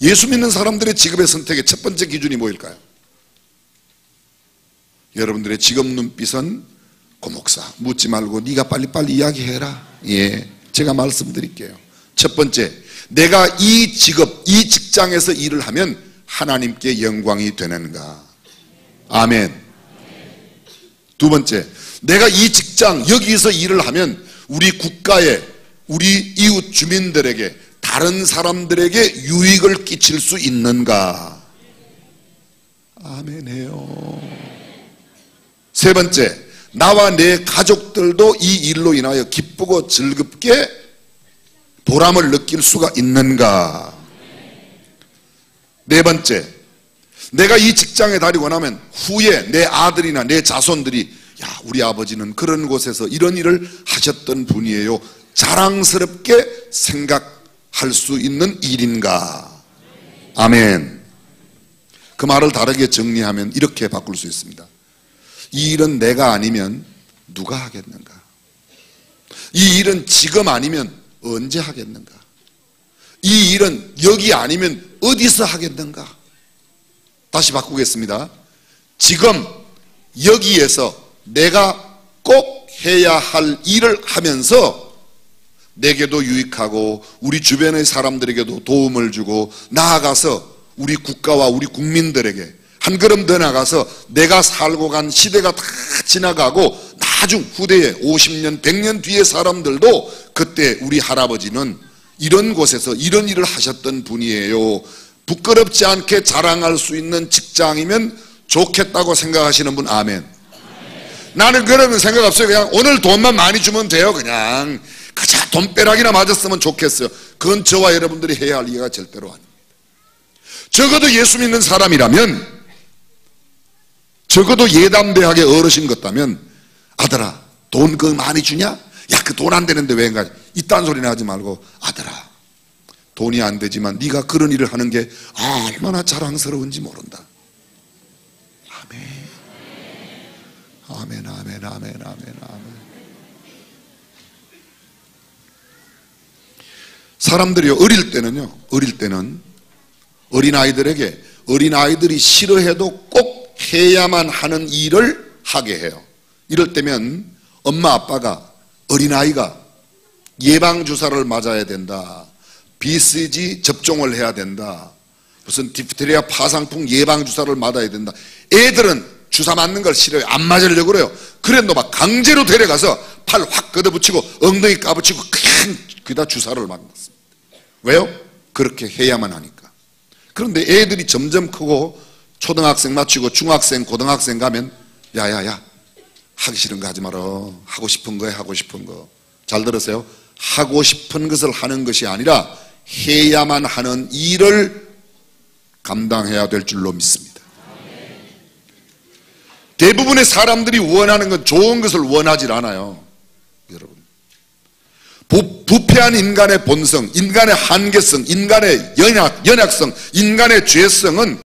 예수 믿는 사람들의 직업의 선택의 첫 번째 기준이 뭐일까요? 여러분들의 직업 눈빛은 고목사 묻지 말고 네가 빨리빨리 이야기해라. 예, 제가 말씀드릴게요. 첫 번째, 내가 이 직업, 이 직장에서 일을 하면 하나님께 영광이 되는가. 아멘. 두 번째, 내가 이 직장, 여기서 일을 하면 우리 국가에, 우리 이웃 주민들에게, 다른 사람들에게 유익을 끼칠 수 있는가. 아멘해요. 세 번째, 나와 내 가족들도 이 일로 인하여 기쁘고 즐겁게 보람을 느낄 수가 있는가. 네 번째, 내가 이 직장에 다니고 나면 후에 내 아들이나 내 자손들이 야, 우리 아버지는 그런 곳에서 이런 일을 하셨던 분이에요, 자랑스럽게 생각할 수 있는 일인가. 아멘. 그 말을 다르게 정리하면 이렇게 바꿀 수 있습니다. 이 일은 내가 아니면 누가 하겠는가? 이 일은 지금 아니면 언제 하겠는가? 이 일은 여기 아니면 어디서 하겠는가? 다시 바꾸겠습니다. 지금 여기에서 내가 꼭 해야 할 일을 하면서 내게도 유익하고 우리 주변의 사람들에게도 도움을 주고, 나아가서 우리 국가와 우리 국민들에게 한 걸음 더 나가서 내가 살고 간 시대가 다 지나가고 나중 후대에 50년 100년 뒤의 사람들도 그때 우리 할아버지는 이런 곳에서 이런 일을 하셨던 분이에요, 부끄럽지 않게 자랑할 수 있는 직장이면 좋겠다고 생각하시는 분, 아멘. 나는 그런 생각 없어요. 그냥 오늘 돈만 많이 주면 돼요. 그냥 그저 돈벼락이나 맞았으면 좋겠어요. 그건 저와 여러분들이 해야 할 일이 절대로 아닙니다. 적어도 예수 믿는 사람이라면, 적어도 예담대학의 어르신 같다면, 아들아 돈 그 많이 주냐? 야, 그 돈 안 되는데 왜 가? 이딴 소리나 하지 말고, 아들아 돈이 안 되지만 네가 그런 일을 하는 게 얼마나 자랑스러운지 모른다. 아멘. 아멘, 아멘, 아멘, 아멘, 아멘. 사람들이 어릴 때는 어린아이들에게 어린아이들이 싫어해도 꼭 해야만 하는 일을 하게 해요. 이럴 때면 엄마 아빠가 어린아이가 예방주사를 맞아야 된다, BCG 접종을 해야 된다, 무슨 디프테리아 파상풍 예방주사를 맞아야 된다. 애들은 주사 맞는 걸 싫어요. 안 맞으려고 그래요. 그래도 막 강제로 데려가서 팔 확 걷어붙이고 엉덩이 까붙이고 그냥 그다 주사를 맞았습니다. 왜요? 그렇게 해야만 하니까. 그런데 애들이 점점 크고 초등학생 마치고 중학생, 고등학생 가면 야야야 하기 싫은 거 하지 마라. 하고 싶은 거 해, 하고 싶은 거. 잘 들으세요. 하고 싶은 것을 하는 것이 아니라 해야만 하는 일을 감당해야 될 줄로 믿습니다. 대부분의 사람들이 원하는 건 좋은 것을 원하질 않아요. 여러분, 부패한 인간의 본성, 인간의 한계성, 인간의 연약성, 인간의 죄성은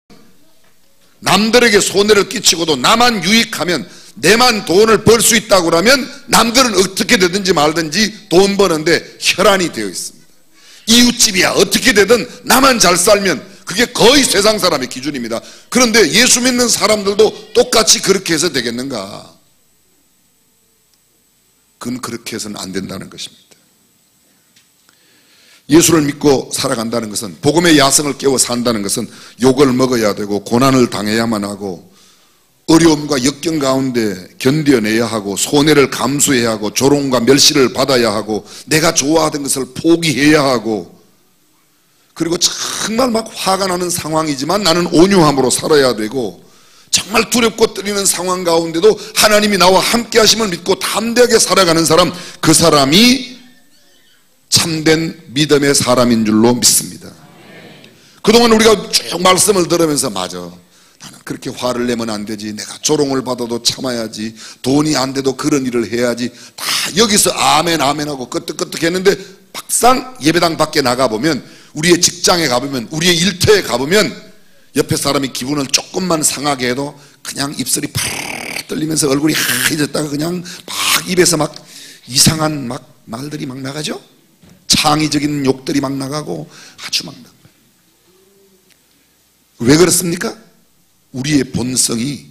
남들에게 손해를 끼치고도 나만 유익하면, 내만 돈을 벌 수 있다고 하면 남들은 어떻게 되든지 말든지 돈 버는데 혈안이 되어 있습니다. 이웃집이야 어떻게 되든 나만 잘 살면 그게 거의 세상 사람의 기준입니다. 그런데 예수 믿는 사람들도 똑같이 그렇게 해서 되겠는가? 그건 그렇게 해서는 안 된다는 것입니다. 예수를 믿고 살아간다는 것은, 복음의 야성을 깨워 산다는 것은 욕을 먹어야 되고 고난을 당해야만 하고 어려움과 역경 가운데 견뎌내야 하고 손해를 감수해야 하고 조롱과 멸시를 받아야 하고 내가 좋아하던 것을 포기해야 하고, 그리고 정말 막 화가 나는 상황이지만 나는 온유함으로 살아야 되고, 정말 두렵고 떨리는 상황 가운데도 하나님이 나와 함께 하심을 믿고 담대하게 살아가는 사람, 그 사람이 참된 믿음의 사람인 줄로 믿습니다. 그동안 우리가 쭉 말씀을 들으면서 맞아, 나는 그렇게 화를 내면 안 되지, 내가 조롱을 받아도 참아야지, 돈이 안 돼도 그런 일을 해야지, 다 여기서 아멘 아멘 하고 끄떡끄떡 했는데 막상 예배당 밖에 나가보면, 우리의 직장에 가보면, 우리의 일터에 가보면 옆에 사람이 기분을 조금만 상하게 해도 그냥 입술이 팔 떨리면서 얼굴이 하얘졌다가 그냥 막 입에서 막 이상한 막 말들이 막 나가죠. 창의적인 욕들이 막 나가고 아주 막 나가요. 왜 그렇습니까? 우리의 본성이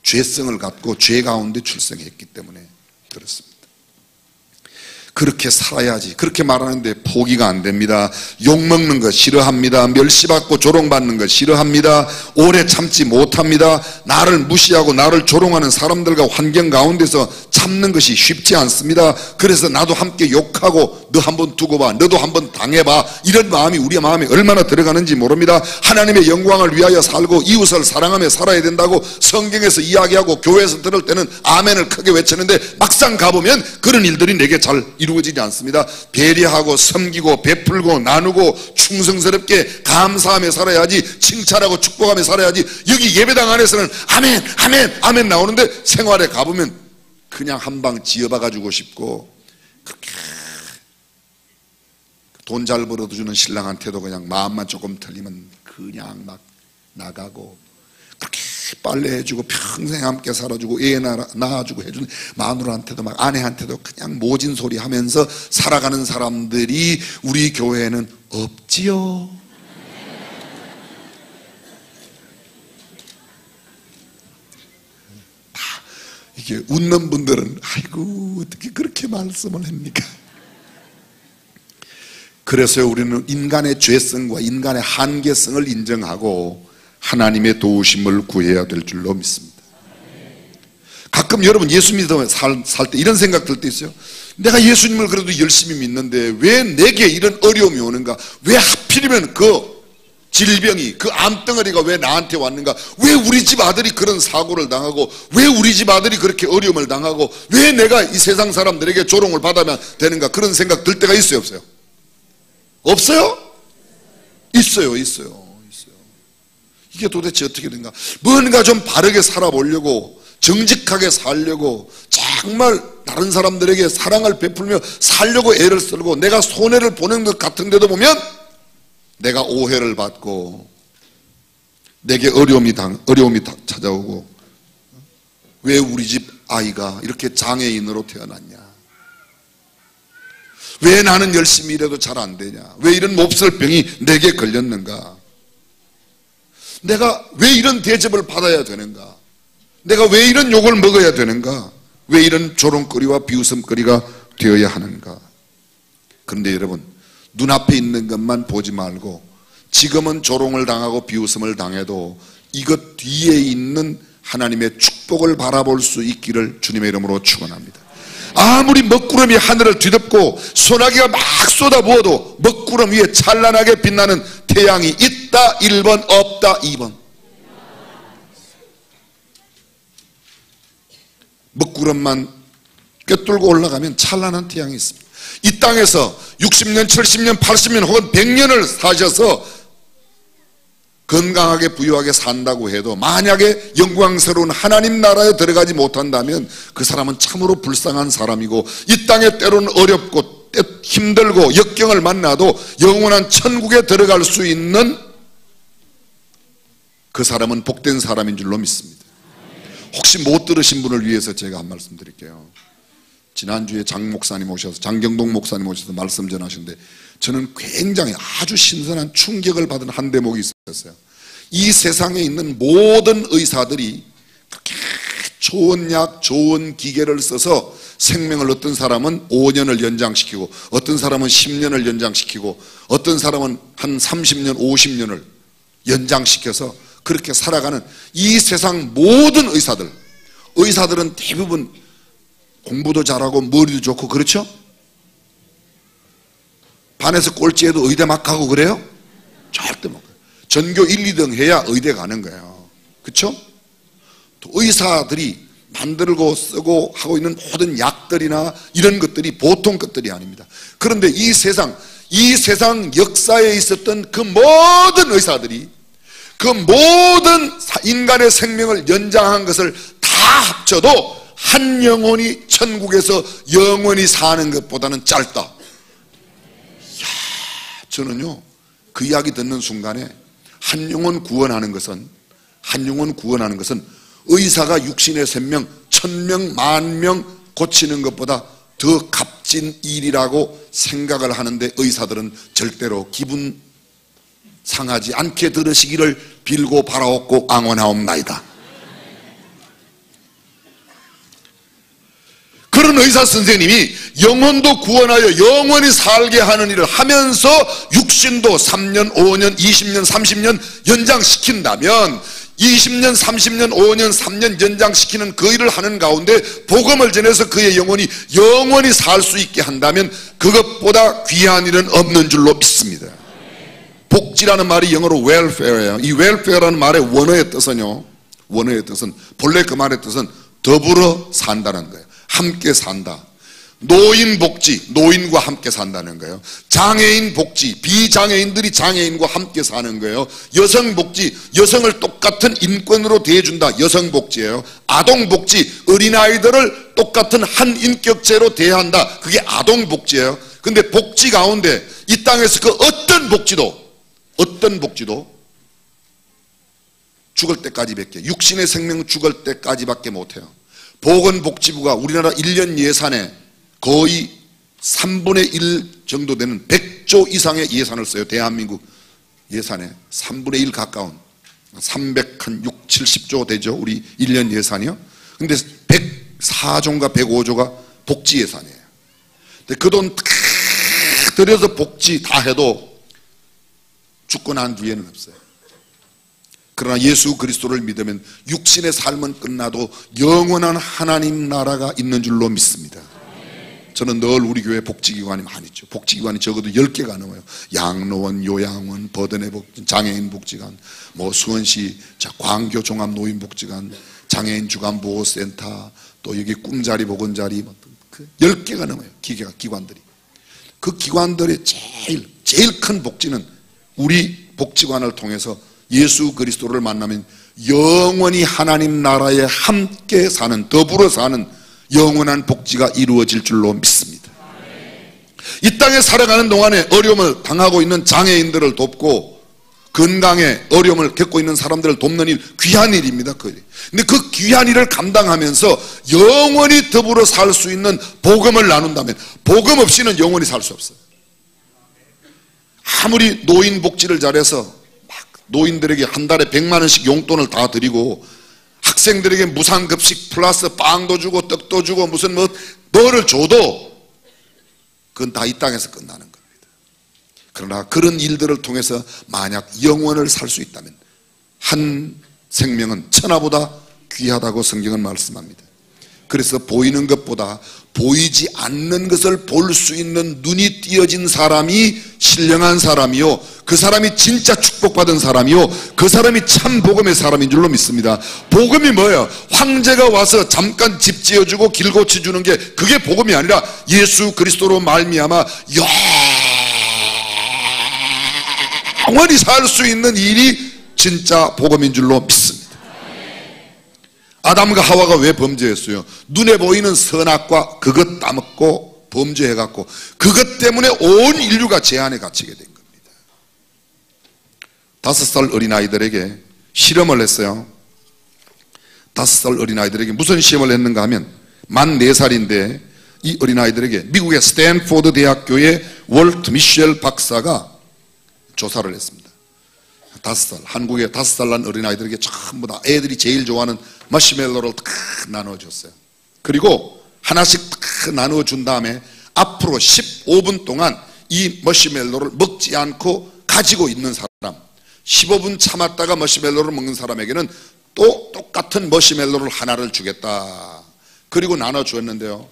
죄성을 갖고 죄 가운데 출생했기 때문에 그렇습니다. 그렇게 살아야지. 그렇게 말하는데 포기가 안 됩니다. 욕먹는 거 싫어합니다. 멸시받고 조롱받는 거 싫어합니다. 오래 참지 못합니다. 나를 무시하고 나를 조롱하는 사람들과 환경 가운데서 참는 것이 쉽지 않습니다. 그래서 나도 함께 욕하고 너 한번 두고 봐, 너도 한번 당해봐, 이런 마음이 우리의 마음에 얼마나 들어가는지 모릅니다. 하나님의 영광을 위하여 살고 이웃을 사랑하며 살아야 된다고 성경에서 이야기하고 교회에서 들을 때는 아멘을 크게 외치는데 막상 가보면 그런 일들이 내게 잘 이루어지지 않습니다. 배려하고 섬기고 베풀고 나누고 충성스럽게 감사하며 살아야지, 칭찬하고 축복하며 살아야지. 여기 예배당 안에서는 아멘 아멘 아멘 나오는데 생활에 가보면 그냥 한 방 지어박아주고 싶고, 그렇게 돈 잘 벌어주는 신랑한테도 그냥 마음만 조금 틀리면 그냥 막 나가고, 그렇게 빨래해주고 평생 함께 살아주고 애 낳아주고 해주는 마누라한테도 막 아내한테도 그냥 모진 소리 하면서 살아가는 사람들이 우리 교회에는 없지요. 이게 웃는 분들은 아이고 어떻게 그렇게 말씀을 합니까? 그래서 우리는 인간의 죄성과 인간의 한계성을 인정하고 하나님의 도우심을 구해야 될 줄로 믿습니다. 가끔 여러분 예수 믿으며 살 때 이런 생각 들 때 있어요. 내가 예수님을 그래도 열심히 믿는데 왜 내게 이런 어려움이 오는가? 왜 하필이면 그 질병이, 그 암덩어리가 왜 나한테 왔는가? 왜 우리 집 아들이 그런 사고를 당하고, 왜 우리 집 아들이 그렇게 어려움을 당하고, 왜 내가 이 세상 사람들에게 조롱을 받아야 되는가? 그런 생각 들 때가 있어요, 없어요? 없어요? 있어요. 이게 도대체 어떻게 된가? 뭔가 좀 바르게 살아보려고, 정직하게 살려고, 정말 다른 사람들에게 사랑을 베풀며 살려고 애를 쓰고 내가 손해를 보는 것 같은데도 보면 내가 오해를 받고 내게 어려움이 찾아오고, 왜 우리 집 아이가 이렇게 장애인으로 태어났냐? 왜 나는 열심히 일해도 잘 안 되냐? 왜 이런 몹쓸 병이 내게 걸렸는가? 내가 왜 이런 대접을 받아야 되는가? 내가 왜 이런 욕을 먹어야 되는가? 왜 이런 조롱거리와 비웃음거리가 되어야 하는가? 그런데 여러분, 눈앞에 있는 것만 보지 말고 지금은 조롱을 당하고 비웃음을 당해도 이것 뒤에 있는 하나님의 축복을 바라볼 수 있기를 주님의 이름으로 축원합니다. 아무리 먹구름이 하늘을 뒤덮고 소나기가 막 쏟아부어도 먹구름 위에 찬란하게 빛나는 태양이 있다 1번, 없다 2번. 먹구름만 꿰뚫고 올라가면 찬란한 태양이 있습니다. 이 땅에서 60년, 70년, 80년 혹은 100년을 사셔서 건강하게 부유하게 산다고 해도 만약에 영광스러운 하나님 나라에 들어가지 못한다면 그 사람은 참으로 불쌍한 사람이고, 이 땅에 때로는 어렵고 힘들고 역경을 만나도 영원한 천국에 들어갈 수 있는 그 사람은 복된 사람인 줄로 믿습니다. 혹시 못 들으신 분을 위해서 제가 한 말씀 드릴게요. 지난주에 장 목사님 오셔서, 장경동 목사님 오셔서 말씀 전하시는데 저는 굉장히 아주 신선한 충격을 받은 한 대목이 있었어요. 이 세상에 있는 모든 의사들이 그렇게 좋은 약, 좋은 기계를 써서 생명을 어떤 사람은 5년을 연장시키고 어떤 사람은 10년을 연장시키고 어떤 사람은 한 30년, 50년을 연장시켜서 그렇게 살아가는 이 세상 모든 의사들은 대부분 공부도 잘하고 머리도 좋고 그렇죠? 반에서 꼴찌해도 의대 막 가고 그래요? 절대 못 가요. 전교 1, 2등 해야 의대 가는 거예요. 그렇죠? 또 의사들이 만들고 쓰고 하고 있는 모든 약들이나 이런 것들이 보통 것들이 아닙니다. 그런데 이 세상 역사에 있었던 그 모든 의사들이 그 모든 인간의 생명을 연장한 것을 다 합쳐도 한 영혼이 천국에서 영원히 사는 것보다는 짧다. 이야, 저는요 그 이야기 듣는 순간에 한 영혼 구원하는 것은 의사가 육신의 생명 1000명, 10,000명 고치는 것보다 더 값진 일이라고 생각을 하는데, 의사들은 절대로 기분 상하지 않게 들으시기를 빌고 바라옵고 앙원하옵나이다. 그런 의사 선생님이 영혼도 구원하여 영원히 살게 하는 일을 하면서 육신도 3년, 5년, 20년, 30년 연장시킨다면 20년, 30년, 5년, 3년 연장시키는 그 일을 하는 가운데 복음을 전해서 그의 영혼이 영원히 살 수 있게 한다면 그것보다 귀한 일은 없는 줄로 믿습니다. 복지라는 말이 영어로 welfare예요. 이 welfare라는 말의 원어의 뜻은요, 본래 그 말의 뜻은 더불어 산다는 거예요. 함께 산다. 노인 복지, 노인과 함께 산다는 거예요. 장애인 복지, 비장애인들이 장애인과 함께 사는 거예요. 여성 복지, 여성을 똑같은 인권으로 대해준다. 여성 복지예요. 아동 복지, 어린아이들을 똑같은 한 인격체로 대한다. 그게 아동 복지예요. 근데 복지 가운데 이 땅에서 그 어떤 복지도 죽을 때까지밖에, 육신의 생명 죽을 때까지밖에 못해요. 보건복지부가 우리나라 1년 예산에 거의 3분의 1 정도 되는 100조 이상의 예산을 써요. 대한민국 예산에 3분의 1 가까운 360, 70조 되죠. 우리 1년 예산이요. 근데 104조인가 105조가 복지 예산이에요. 근데 그 돈 다 들여서 복지 다 해도 죽고 난 뒤에는 없어요. 그러나 예수 그리스도를 믿으면 육신의 삶은 끝나도 영원한 하나님 나라가 있는 줄로 믿습니다. 저는 늘 우리 교회 복지기관이 많이 있죠. 복지기관이 적어도 10개가 넘어요. 양로원, 요양원, 버든의 복지, 장애인 복지관, 수원시 광교 종합노인복지관, 장애인 주간보호센터, 또 여기 꿈자리 보건자리 10개가 넘어요. 기관들이. 그 기관들의 제일 큰 복지는 우리 복지관을 통해서 예수 그리스도를 만나면 영원히 하나님 나라에 함께 사는, 더불어 사는 영원한 복지가 이루어질 줄로 믿습니다. 이 땅에 살아가는 동안에 어려움을 당하고 있는 장애인들을 돕고 건강에 어려움을 겪고 있는 사람들을 돕는 일, 귀한 일입니다. 근데 그 귀한 일을 감당하면서 영원히 더불어 살 수 있는 복음을 나눈다면, 복음 없이는 영원히 살 수 없어요. 아무리 노인 복지를 잘해서 막 노인들에게 한 달에 100만 원씩 용돈을 다 드리고 학생들에게 무상급식 플러스 빵도 주고 떡도 주고 무슨 뭐를 줘도 그건 다 이 땅에서 끝나는 겁니다. 그러나 그런 일들을 통해서 만약 영원을 살 수 있다면 한 생명은 천하보다 귀하다고 성경은 말씀합니다. 그래서 보이는 것보다 보이지 않는 것을 볼 수 있는 눈이 띄어진 사람이 신령한 사람이요, 그 사람이 진짜 축복받은 사람이요, 그 사람이 참 복음의 사람인 줄로 믿습니다. 복음이 뭐예요? 황제가 와서 잠깐 집 지어주고 길 고쳐주는 게 그게 복음이 아니라 예수 그리스도로 말미암아 영원히 살 수 있는 일이 진짜 복음인 줄로 믿습니다. 아담과 하와가 왜 범죄했어요? 눈에 보이는 선악과 그것 따먹고 범죄해갖고 그것 때문에 온 인류가 재앙에 갇히게 된 겁니다. 5살 어린아이들에게 실험을 했어요. 5살 어린아이들에게 무슨 시험을 했는가 하면 만 4살인데 이 어린아이들에게 미국의 스탠포드 대학교의 월트 미셸 박사가 조사를 했습니다. 5살, 한국의 5살 난 어린아이들에게 전부 다 애들이 제일 좋아하는 머시멜로를 탁 나눠줬어요. 그리고 하나씩 탁 나눠준 다음에 앞으로 15분 동안 이 머시멜로를 먹지 않고 가지고 있는 사람, 15분 참았다가 머시멜로를 먹는 사람에게는 또 똑같은 머시멜로를 하나를 주겠다. 그리고 나눠주었는데요,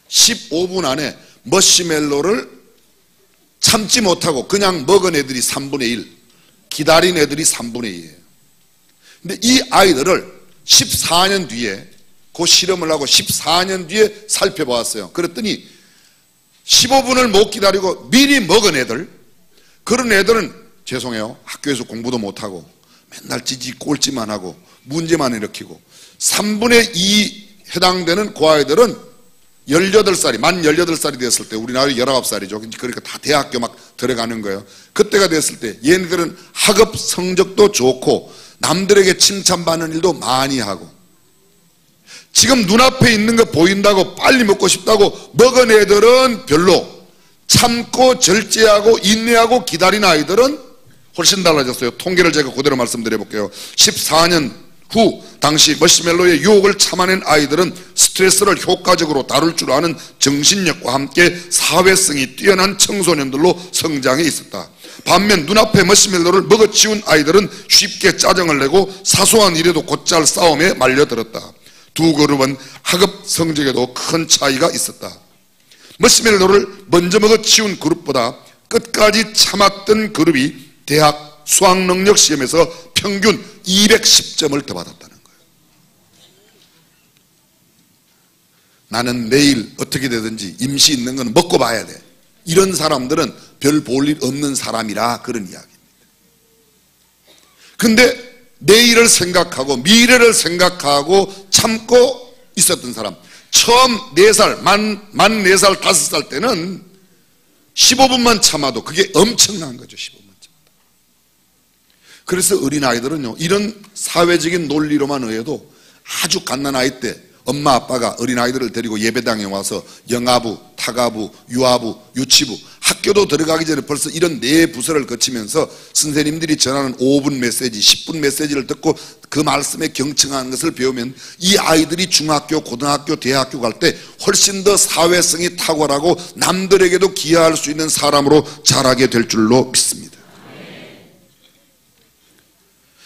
15분 안에 머시멜로를 참지 못하고 그냥 먹은 애들이 3분의 1, 기다린 애들이 3분의 2예요. 근데 이 아이들을 14년 뒤에 그 실험을 하고 14년 뒤에 살펴보았어요. 그랬더니 15분을 못 기다리고 미리 먹은 애들, 그런 애들은 죄송해요, 학교에서 공부도 못하고 맨날 찌지 꼴찌만 하고 문제만 일으키고, 3분의 2 해당되는 그 아이들은 18살이, 만 18살이 됐을 때, 우리나라 19살이죠. 그러니까 다 대학교 막 들어가는 거예요. 그때가 됐을 때 얘네들은 학업 성적도 좋고 남들에게 칭찬받는 일도 많이 하고, 지금 눈앞에 있는 거 보인다고 빨리 먹고 싶다고 먹은 애들은 별로, 참고 절제하고 인내하고 기다린 아이들은 훨씬 달라졌어요. 통계를 제가 그대로 말씀드려 볼게요. 14년 후 당시 머시멜로의 유혹을 참아낸 아이들은 스트레스를 효과적으로 다룰 줄 아는 정신력과 함께 사회성이 뛰어난 청소년들로 성장해 있었다. 반면 눈앞에 머시멜로를 먹어치운 아이들은 쉽게 짜증을 내고 사소한 일에도 곧잘 싸움에 말려들었다. 두 그룹은 학업 성적에도 큰 차이가 있었다. 머시멜로를 먼저 먹어치운 그룹보다 끝까지 참았던 그룹이 대학 수학능력 시험에서 평균 210점을 더 받았다는 거예요. 나는 내일 어떻게 되든지 임시 있는 건 먹고 봐야 돼. 이런 사람들은 별 볼 일 없는 사람이라, 그런 이야기입니다. 근데 내일을 생각하고 미래를 생각하고 참고 있었던 사람, 처음 4살, 만 4살, 5살 때는 15분만 참아도 그게 엄청난 거죠. 15분. 그래서 어린아이들은요, 이런 사회적인 논리로만 의해도 아주 갓난아이 때 엄마 아빠가 어린아이들을 데리고 예배당에 와서 영아부, 타가부, 유아부, 유치부, 학교도 들어가기 전에 벌써 이런 4부서를 거치면서 선생님들이 전하는 5분 메시지, 10분 메시지를 듣고 그 말씀에 경청하는 것을 배우면 이 아이들이 중학교, 고등학교, 대학교 갈 때 훨씬 더 사회성이 탁월하고 남들에게도 기여할 수 있는 사람으로 자라게 될 줄로 믿습니다.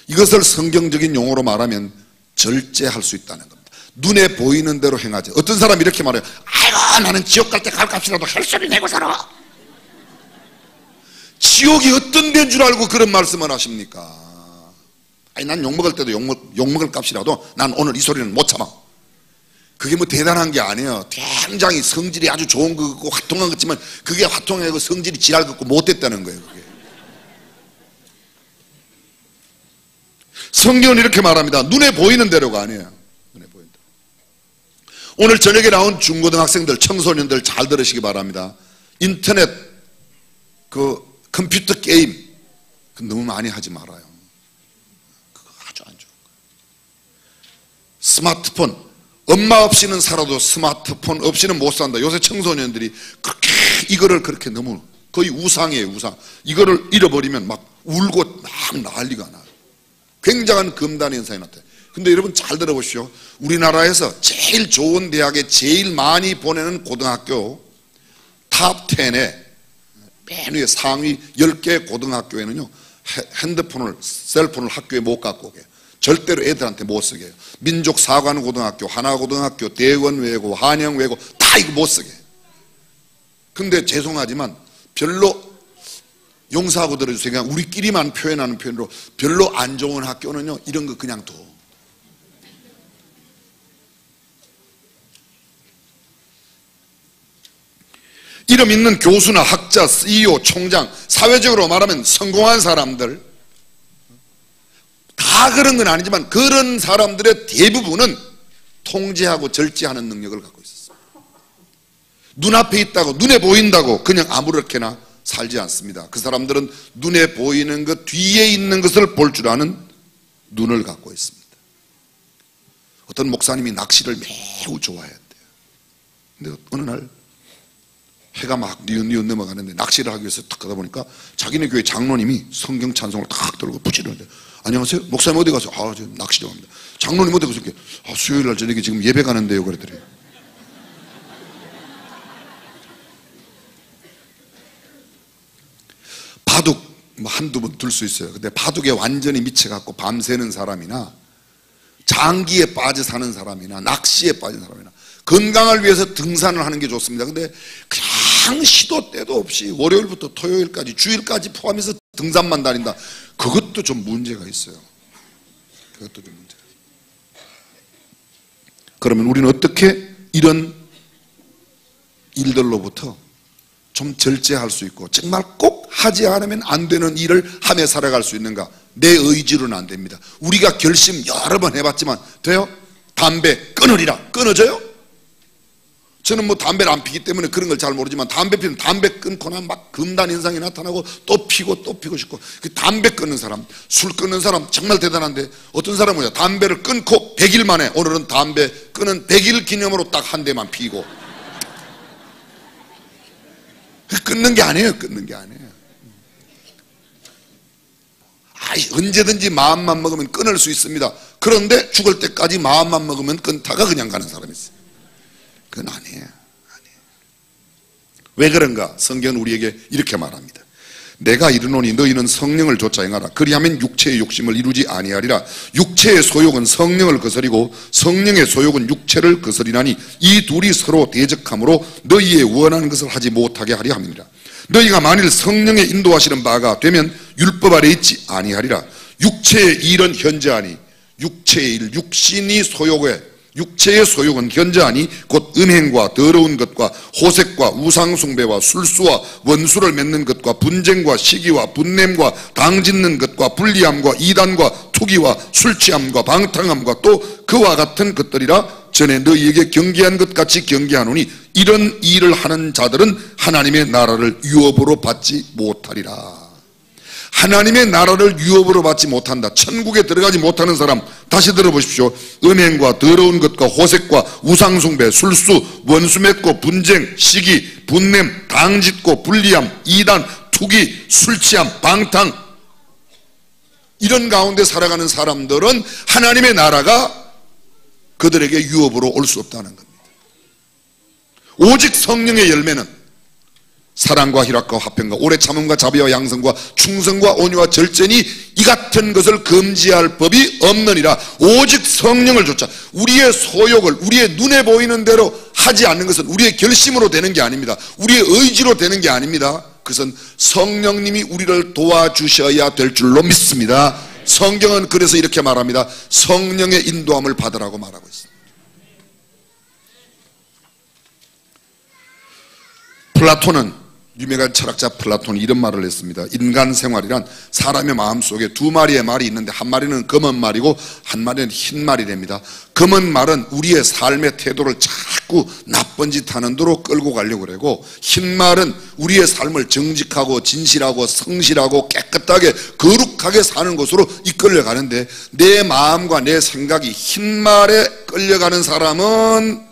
이것을 성경적인 용어로 말하면 절제할 수 있다는 겁니다. 눈에 보이는 대로 행하지. 어떤 사람이 이렇게 말해요. 아이고, 나는 지옥 갈 때 갈 값이라도 헬소리 내고 살아. 지옥이 어떤 데인 줄 알고 그런 말씀을 하십니까? 아니, 난 욕먹을 때도 욕먹을 값이라도 난 오늘 이 소리는 못 참아. 그게 뭐 대단한 게 아니에요. 굉장히 성질이 아주 좋은 거 같고 화통한 것 같지만 그게 화통하고 성질이 지랄 같고 못됐다는 거예요. 그게. 성경은 이렇게 말합니다. 눈에 보이는 대로가 아니에요. 눈에 보이는 대로. 오늘 저녁에 나온 중고등학생들, 청소년들 잘 들으시기 바랍니다. 인터넷 그 컴퓨터 게임 너무 많이 하지 말아요. 그거 아주 안 좋은 거예요. 스마트폰, 엄마 없이는 살아도 스마트폰 없이는 못 산다. 요새 청소년들이 그렇게 이거를 그렇게 너무 거의 우상이에요, 우상. 이거를 잃어버리면 막 울고 막 난리가 나요. 굉장한 금단 현상이 나타나요. 근데 여러분 잘 들어보십시오. 우리나라에서 제일 좋은 대학에 제일 많이 보내는 고등학교 탑 10에 맨 위에 상위 10개 고등학교에는요, 핸드폰을, 셀폰을 학교에 못 갖고 오게. 절대로 애들한테 못 쓰게 해요. 민족사관고등학교, 하나고등학교, 대원외고, 한영외고 다 이거 못 쓰게 해요. 근데 죄송하지만 별로 용서하고 들어주세요. 그냥 우리끼리만 표현하는 표현으로 별로 안 좋은 학교는요, 이런 거 그냥 둬. 이름 있는 교수나 학자, CEO, 총장, 사회적으로 말하면 성공한 사람들, 다 그런 건 아니지만 그런 사람들의 대부분은 통제하고 절제하는 능력을 갖고 있었어요. 눈앞에 있다고, 눈에 보인다고 그냥 아무렇게나 살지 않습니다. 그 사람들은 눈에 보이는 것 뒤에 있는 것을 볼 줄 아는 눈을 갖고 있습니다. 어떤 목사님이 낚시를 매우 좋아했대요. 근데 어느 날 해가 막 뉘엿뉘엿 넘어가는데 낚시를 하기 위해서 탁 가다 보니까 자기네 교회 장로님이 성경 찬송을 탁 들고 부지런한데, 안녕하세요, 목사님 어디 가세요? 아, 저 낚시 좀 합니다. 장로님 어디 가세요? 아, 수요일 날 저녁에 지금 예배 가는데요, 그러더래요. 바둑 뭐 한두 번 둘 수 있어요. 근데 바둑에 완전히 미쳐갖고 밤새는 사람이나 장기에 빠져 사는 사람이나 낚시에 빠진 사람이나 건강을 위해서 등산을 하는 게 좋습니다. 근데 그냥 시도 때도 없이 월요일부터 토요일까지 주일까지 포함해서 등산만 다닌다. 그것도 좀 문제가 있어요. 그것도 좀 문제가 있어요. 그러면 우리는 어떻게 이런 일들로부터 좀 절제할 수 있고 정말 꼭 하지 않으면 안 되는 일을 하며 살아갈 수 있는가? 내 의지로는 안 됩니다. 우리가 결심 여러 번 해봤지만 돼요? 담배 끊으리라. 끊어져요? 저는 뭐 담배를 안 피기 때문에 그런 걸 잘 모르지만 담배 피면 담배 끊고 나면 막 금단 현상이 나타나고 또 피고 또 피고 싶고, 그 담배 끊는 사람, 술 끊는 사람 정말 대단한데 어떤 사람은 담배를 끊고 100일 만에 오늘은 담배 끊은 100일 기념으로 딱 한 대만 피고, 끊는 게 아니에요. 끊는 게 아니에요. 언제든지 마음만 먹으면 끊을 수 있습니다. 그런데 죽을 때까지 마음만 먹으면 끊다가 그냥 가는 사람이 있어요. 그건 아니에요. 왜 그런가? 성경은 우리에게 이렇게 말합니다. 내가 이르노니 너희는 성령을 좇아 행하라. 그리하면 육체의 욕심을 이루지 아니하리라. 육체의 소욕은 성령을 거스리고 성령의 소욕은 육체를 거스리나니 이 둘이 서로 대적함으로 너희의 원하는 것을 하지 못하게 하려 함이니라. 너희가 만일 성령의 인도하시는 바가 되면 율법 아래 있지 아니하리라. 육체의 일은 현저하니, 육체의 일, 육체의 소욕은 현저하니 곧 음행과 더러운 것과 호색과 우상숭배와 술수와 원수를 맺는 것과 분쟁과 시기와 분냄과 당짓는 것과 불리함과 이단과 투기와 술취함과 방탕함과 또 그와 같은 것들이라. 전에 너희에게 경계한 것 같이 경계하노니 이런 일을 하는 자들은 하나님의 나라를 유업으로 받지 못하리라. 하나님의 나라를 유업으로 받지 못한다. 천국에 들어가지 못하는 사람, 다시 들어보십시오. 음행과 더러운 것과 호색과 우상숭배, 술수, 원수 맺고 분쟁, 시기, 분냄, 당짓고 불리함, 이단, 투기, 술취함, 방탕, 이런 가운데 살아가는 사람들은 하나님의 나라가 그들에게 유업으로 올 수 없다는 겁니다. 오직 성령의 열매는 사랑과 희락과 화평과 오래 참음과 자비와 양성과 충성과 온유와 절제니 이 같은 것을 금지할 법이 없느니라. 오직 성령을 좇아. 우리의 소욕을 우리의 눈에 보이는 대로 하지 않는 것은 우리의 결심으로 되는 게 아닙니다. 우리의 의지로 되는 게 아닙니다. 그것은 성령님이 우리를 도와주셔야 될 줄로 믿습니다. 성경은 그래서 이렇게 말합니다. 성령의 인도함을 받으라고 말하고 있습니다. 플라톤은, 유명한 철학자 플라톤이 이런 말을 했습니다. 인간 생활이란 사람의 마음속에 두 마리의 말이 있는데 한 마리는 검은 말이고 한 마리는 흰 말이랍니다. 검은 말은 우리의 삶의 태도를 자꾸 나쁜 짓 하는 대로 끌고 가려고 그러고, 흰 말은 우리의 삶을 정직하고 진실하고 성실하고 깨끗하게 깨끗하게 거룩하게 사는 곳으로 이끌려 가는데, 내 마음과 내 생각이 흰말에 끌려가는 사람은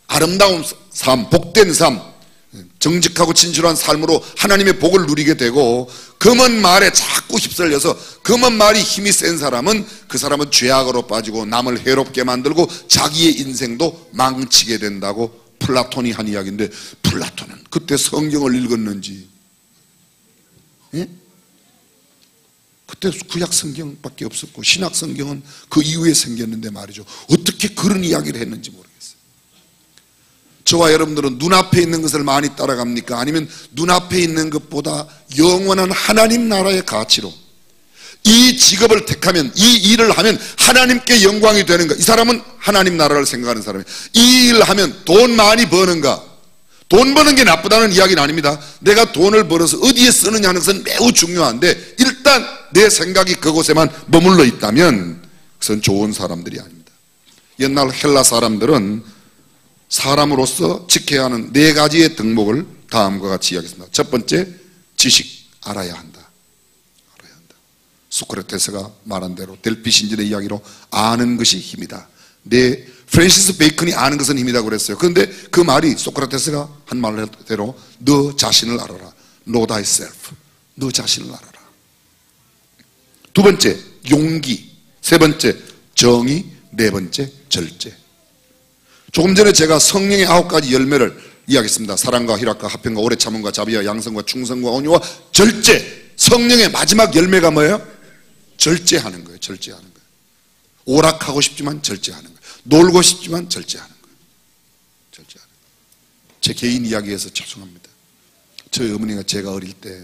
아름다운 삶, 복된 삶, 정직하고 진실한 삶으로 하나님의 복을 누리게 되고, 금은 말에 자꾸 휩쓸려서 금은 말이 힘이 센 사람은 그 사람은 죄악으로 빠지고 남을 해롭게 만들고 자기의 인생도 망치게 된다고 플라톤이 한 이야기인데, 플라톤은 그때 성경을 읽었는지, 예? 그때 구약 성경밖에 없었고 신약 성경은 그 이후에 생겼는데 말이죠, 어떻게 그런 이야기를 했는지 모르겠어요. 저와 여러분들은 눈앞에 있는 것을 많이 따라갑니까? 아니면 눈앞에 있는 것보다 영원한 하나님 나라의 가치로, 이 직업을 택하면, 이 일을 하면 하나님께 영광이 되는가? 이 사람은 하나님 나라를 생각하는 사람이에요. 이 일을 하면 돈 많이 버는가? 돈 버는 게 나쁘다는 이야기는 아닙니다. 내가 돈을 벌어서 어디에 쓰느냐 하는 것은 매우 중요한데, 일단 내 생각이 그곳에만 머물러 있다면 그것은 좋은 사람들이 아닙니다. 옛날 헬라 사람들은 사람으로서 지켜야 하는 4가지의 덕목을 다음과 같이 이야기했습니다. 첫 번째, 지식, 알아야 한다. 알아야 한다. 소크라테스가 말한 대로 델피 신전의 이야기로 아는 것이 힘이다. 프랜시스 베이컨이 아는 것은 힘이라고 그랬어요. 그런데 그 말이 소크라테스가 한 말대로 너 자신을 알아라. Know thyself. 너 자신을 알아라. 두 번째, 용기. 세 번째, 정의. 네 번째, 절제. 조금 전에 제가 성령의 9가지 열매를 이야기했습니다. 사랑과 희락과 화평과 오래 참음과 자비와 양성과 충성과 온유와 절제. 성령의 마지막 열매가 뭐예요? 절제하는 거예요. 절제하는 거예요. 오락하고 싶지만 절제하는 거예요. 놀고 싶지만 절제하는 거예요. 절제하는 거예요. 제 개인 이야기에서 죄송합니다. 저희 어머니가 제가 어릴 때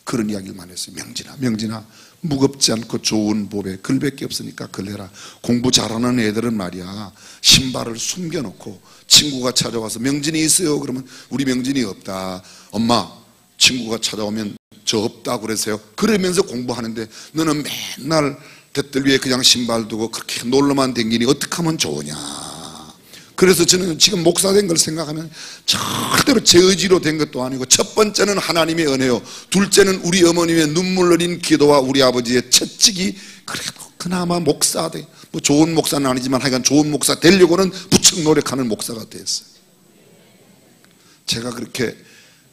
그런 이야기를 많이 했어요. 명진아 무겁지 않고 좋은 법에 글밖에 없으니까 글해라. 공부 잘하는 애들은 말이야, 신발을 숨겨놓고 친구가 찾아와서 명진이 있어요 그러면 우리 명진이 없다. 엄마, 친구가 찾아오면 저 없다 그러세요. 그러면서 공부하는데 너는 맨날 대뜰 위에 그냥 신발 두고 그렇게 놀러만 댕기니 어떻게 하면 좋으냐. 그래서 저는 지금 목사 된 걸 생각하면 절대로 제 의지로 된 것도 아니고, 첫 번째는 하나님의 은혜요, 둘째는 우리 어머님의 눈물 흘린 기도와 우리 아버지의 채찍이 그래도 그나마 목사 돼, 뭐 좋은 목사는 아니지만 하여간 좋은 목사 되려고는 부쩍 노력하는 목사가 됐어요. 제가 그렇게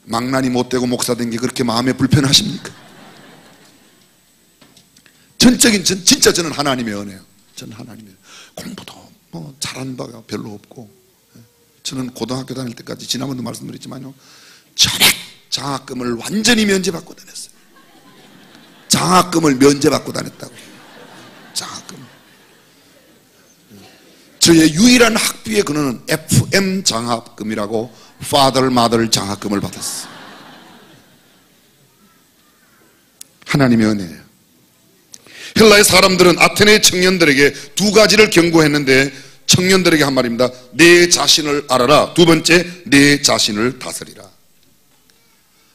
망나니 못 되고 목사 된 게 그렇게 마음에 불편하십니까? 진짜 저는 하나님의 은혜요. 저는 하나님의 공부도 뭐 잘하는 바가 별로 없고, 저는 고등학교 다닐 때까지 지난번도 말씀드렸지만요, 전액 장학금을 완전히 면제받고 다녔어요. 장학금을 면제받고 다녔다고. 장학금. 저의 유일한 학비의 근원은 FM 장학금이라고 Father, Mother 장학금을 받았어요. 하나님의 은혜예요. 헬라의 사람들은 아테네 청년들에게 2가지를 경고했는데, 청년들에게 한 말입니다. 내 자신을 알아라. 두 번째, 내 자신을 다스리라.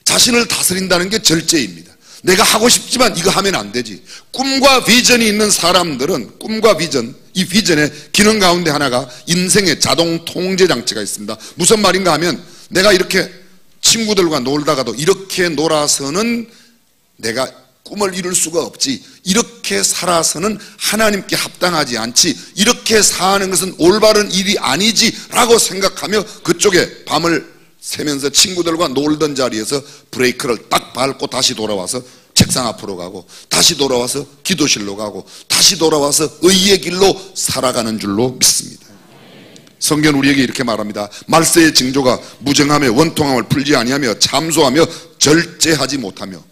자신을 다스린다는 게 절제입니다. 내가 하고 싶지만 이거 하면 안 되지. 꿈과 비전이 있는 사람들은 꿈과 비전, 이 비전의 기능 가운데 하나가 인생의 자동 통제 장치가 있습니다. 무슨 말인가 하면, 내가 이렇게 친구들과 놀다가도 이렇게 놀아서는 내가 꿈을 이룰 수가 없지, 이렇게 살아서는 하나님께 합당하지 않지, 이렇게 사는 것은 올바른 일이 아니지 라고 생각하며 그쪽에 밤을 새면서 친구들과 놀던 자리에서 브레이크를 딱 밟고 다시 돌아와서 책상 앞으로 가고, 다시 돌아와서 기도실로 가고, 다시 돌아와서 의의 길로 살아가는 줄로 믿습니다. 성경은 우리에게 이렇게 말합니다. 말세의 징조가 무정함에 원통함을 풀지 아니하며 참소하며 절제하지 못하며.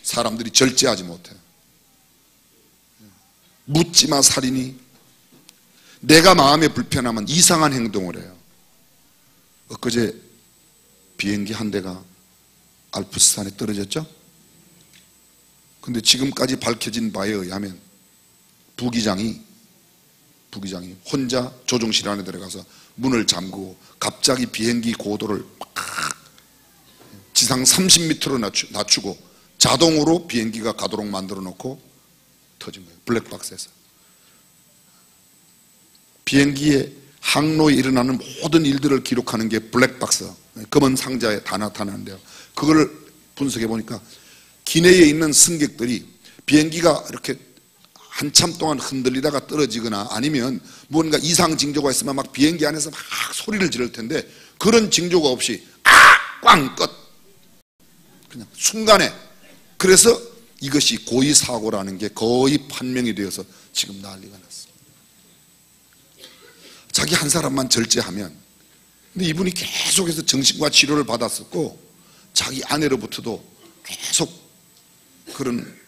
사람들이 절제하지 못해요. 묻지마 살이니. 내가 마음에 불편하면 이상한 행동을 해요. 엊그제 비행기 한 대가 알프스산에 떨어졌죠? 근데 지금까지 밝혀진 바에 의하면 부기장이 혼자 조종실 안에 들어가서 문을 잠그고 갑자기 비행기 고도를 막 지상 30m로 낮추고 자동으로 비행기가 가도록 만들어 놓고 터진 거예요. 블랙박스에서. 비행기의 항로에 일어나는 모든 일들을 기록하는 게 블랙박스, 검은 상자에 다 나타나는데요, 그걸 분석해 보니까 기내에 있는 승객들이 비행기가 이렇게 한참 동안 흔들리다가 떨어지거나 아니면 뭔가 이상 징조가 있으면 막 비행기 안에서 막 소리를 지를 텐데 그런 징조가 없이 꽝 끝. 그냥 순간에. 그래서 이것이 고의 사고라는 게 거의 판명이 되어서 지금 난리가 났습니다. 자기 한 사람만 절제하면, 근데 이분이 계속해서 정신과 치료를 받았었고 자기 아내로부터도 계속 그런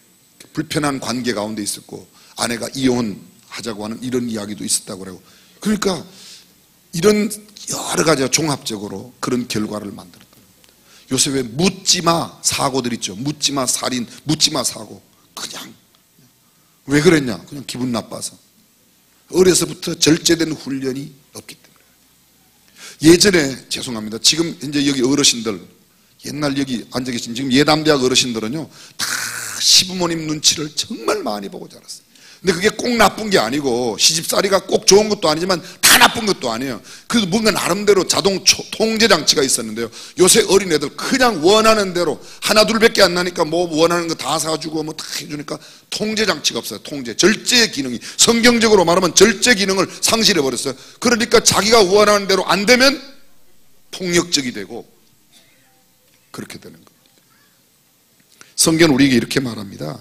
불편한 관계 가운데 있었고 아내가 이혼하자고 하는 이런 이야기도 있었다고 그래요. 그러니까 이런 여러 가지 종합적으로 그런 결과를 만들었다. 요새 왜 묻지마 사고들 있죠. 묻지마 살인, 묻지마 사고. 그냥 왜 그랬냐? 그냥 기분 나빠서. 어려서부터 절제된 훈련이 없기 때문에. 예전에 죄송합니다. 지금 이제 여기 어르신들, 옛날 여기 앉아 계신 지금 예담대학 어르신들은요 다 시부모님 눈치를 정말 많이 보고 자랐어요. 근데 그게 꼭 나쁜 게 아니고 시집살이가 꼭 좋은 것도 아니지만 다 나쁜 것도 아니에요. 그래도 뭔가 나름대로 자동 통제 장치가 있었는데요. 요새 어린애들 그냥 원하는 대로 하나 둘밖에 안 나니까 뭐 원하는 거 다 사주고 뭐 다 해주니까 통제 장치가 없어요. 통제, 절제 기능이, 성경적으로 말하면 절제 기능을 상실해 버렸어요. 그러니까 자기가 원하는 대로 안 되면 폭력적이 되고 그렇게 되는 겁니다. 성경은 우리에게 이렇게 말합니다.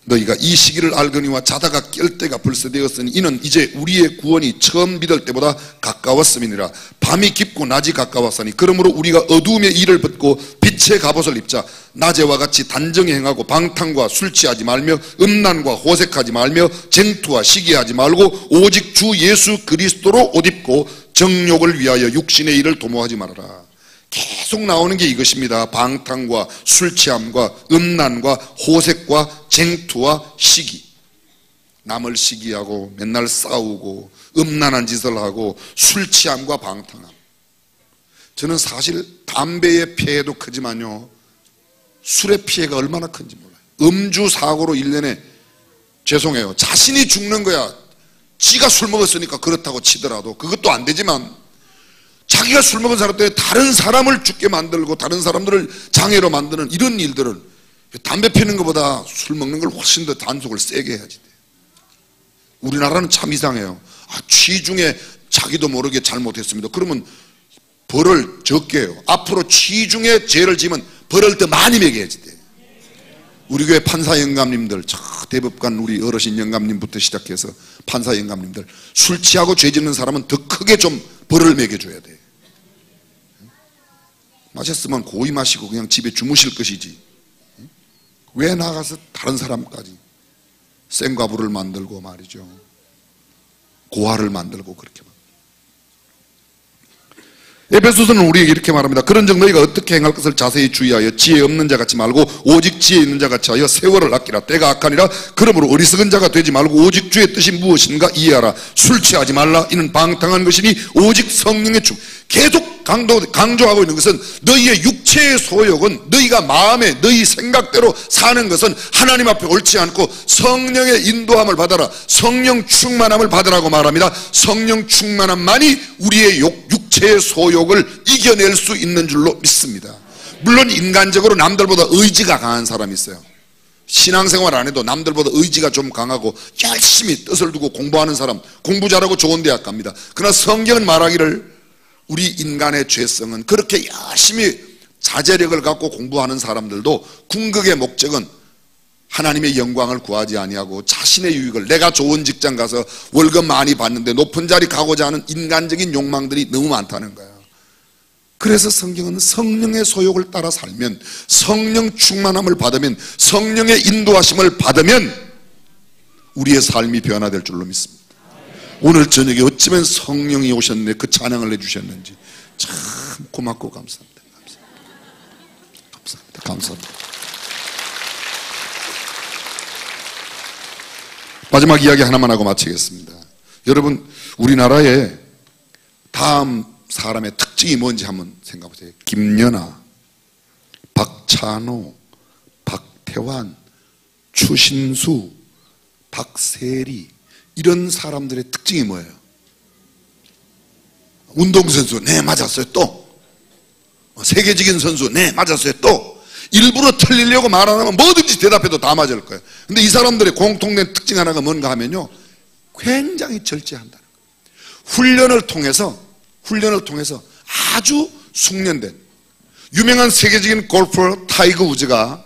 너희가 이 시기를 알거니와 자다가 깰 때가 벌써 되었으니 이는 이제 우리의 구원이 처음 믿을 때보다 가까웠음이니라. 밤이 깊고 낮이 가까웠으니 그러므로 우리가 어두움의 일을 벗고 빛의 갑옷을 입자. 낮에와 같이 단정히 행하고 방탕과 술 취하지 말며 음란과 호색하지 말며 쟁투와 시기하지 말고 오직 주 예수 그리스도로 옷 입고 정욕을 위하여 육신의 일을 도모하지 말아라. 계속 나오는 게 이것입니다. 방탕과 술취함과 음란과 호색과 쟁투와 시기. 남을 시기하고 맨날 싸우고 음란한 짓을 하고 술취함과 방탕함. 저는 사실 담배의 피해도 크지만요 술의 피해가 얼마나 큰지 몰라요. 음주 사고로 1년에 죄송해요 자신이 죽는 거야. 지가 술 먹었으니까 그렇다고 치더라도 그것도 안 되지만 자기가 술 먹은 사람 때문에 다른 사람을 죽게 만들고 다른 사람들을 장애로 만드는 이런 일들은 담배 피우는 것보다 술 먹는 걸 훨씬 더 단속을 세게 해야지 돼. 우리나라는 참 이상해요. 취중에 자기도 모르게 잘못했습니다. 그러면 벌을 적게 해요. 앞으로 취중에 죄를 지면 벌을 더 많이 매겨야지 돼. 우리 교회 판사 영감님들, 대법관 우리 어르신 영감님부터 시작해서 판사 영감님들 술 취하고 죄 짓는 사람은 더 크게 좀 벌을 매겨줘야 돼. 마셨으면 고이 마시고 그냥 집에 주무실 것이지 왜 나가서 다른 사람까지 생과부를 만들고 말이죠 고아를 만들고 그렇게 에베소서는 우리에게 이렇게 말합니다. 그런즉 너희가 어떻게 행할 것을 자세히 주의하여 지혜 없는 자 같이 말고 오직 지혜 있는 자 같이 하여 세월을 아끼라. 때가 악하니라. 그러므로 어리석은 자가 되지 말고 오직 주의 뜻이 무엇인가 이해하라. 술 취하지 말라. 이는 방탕한 것이니 오직 성령의 축. 계속 강조하고 있는 것은 너희의 육체의 소욕은 너희가 마음에 너희 생각대로 사는 것은 하나님 앞에 옳지 않고 성령의 인도함을 받아라. 성령 충만함을 받으라고 말합니다. 성령 충만함만이 우리의 육체의 소욕을 이겨낼 수 있는 줄로 믿습니다. 물론 인간적으로 남들보다 의지가 강한 사람이 있어요. 신앙생활 안 해도 남들보다 의지가 좀 강하고 열심히 뜻을 두고 공부하는 사람, 공부 잘하고 좋은 대학 갑니다. 그러나 성경은 말하기를 우리 인간의 죄성은 그렇게 열심히 자제력을 갖고 공부하는 사람들도 궁극의 목적은 하나님의 영광을 구하지 아니하고 자신의 유익을, 내가 좋은 직장 가서 월급 많이 받는데 높은 자리 가고자 하는 인간적인 욕망들이 너무 많다는 거예요. 그래서 성경은 성령의 소욕을 따라 살면, 성령 충만함을 받으면, 성령의 인도하심을 받으면 우리의 삶이 변화될 줄로 믿습니다. 오늘 저녁에 어쩌면 성령이 오셨네, 그 찬양을 해주셨는지 참 고맙고 감사합니다. 감사합니다. 감사합니다. 마지막 이야기 하나만 하고 마치겠습니다. 여러분, 우리나라에 다음 사람의 특징이 뭔지 한번 생각해보세요. 김연아, 박찬호, 박태환, 추신수, 박세리, 이런 사람들의 특징이 뭐예요? 운동선수, 네 맞았어요. 또 세계적인 선수, 네 맞았어요. 또 일부러 틀리려고 말 안 하면 뭐든지 대답해도 다 맞을 거예요. 근데 이 사람들의 공통된 특징 하나가 뭔가 하면요, 굉장히 절제한다는 거예요. 훈련을 통해서 아주 숙련된 유명한 세계적인 골퍼 타이거 우즈가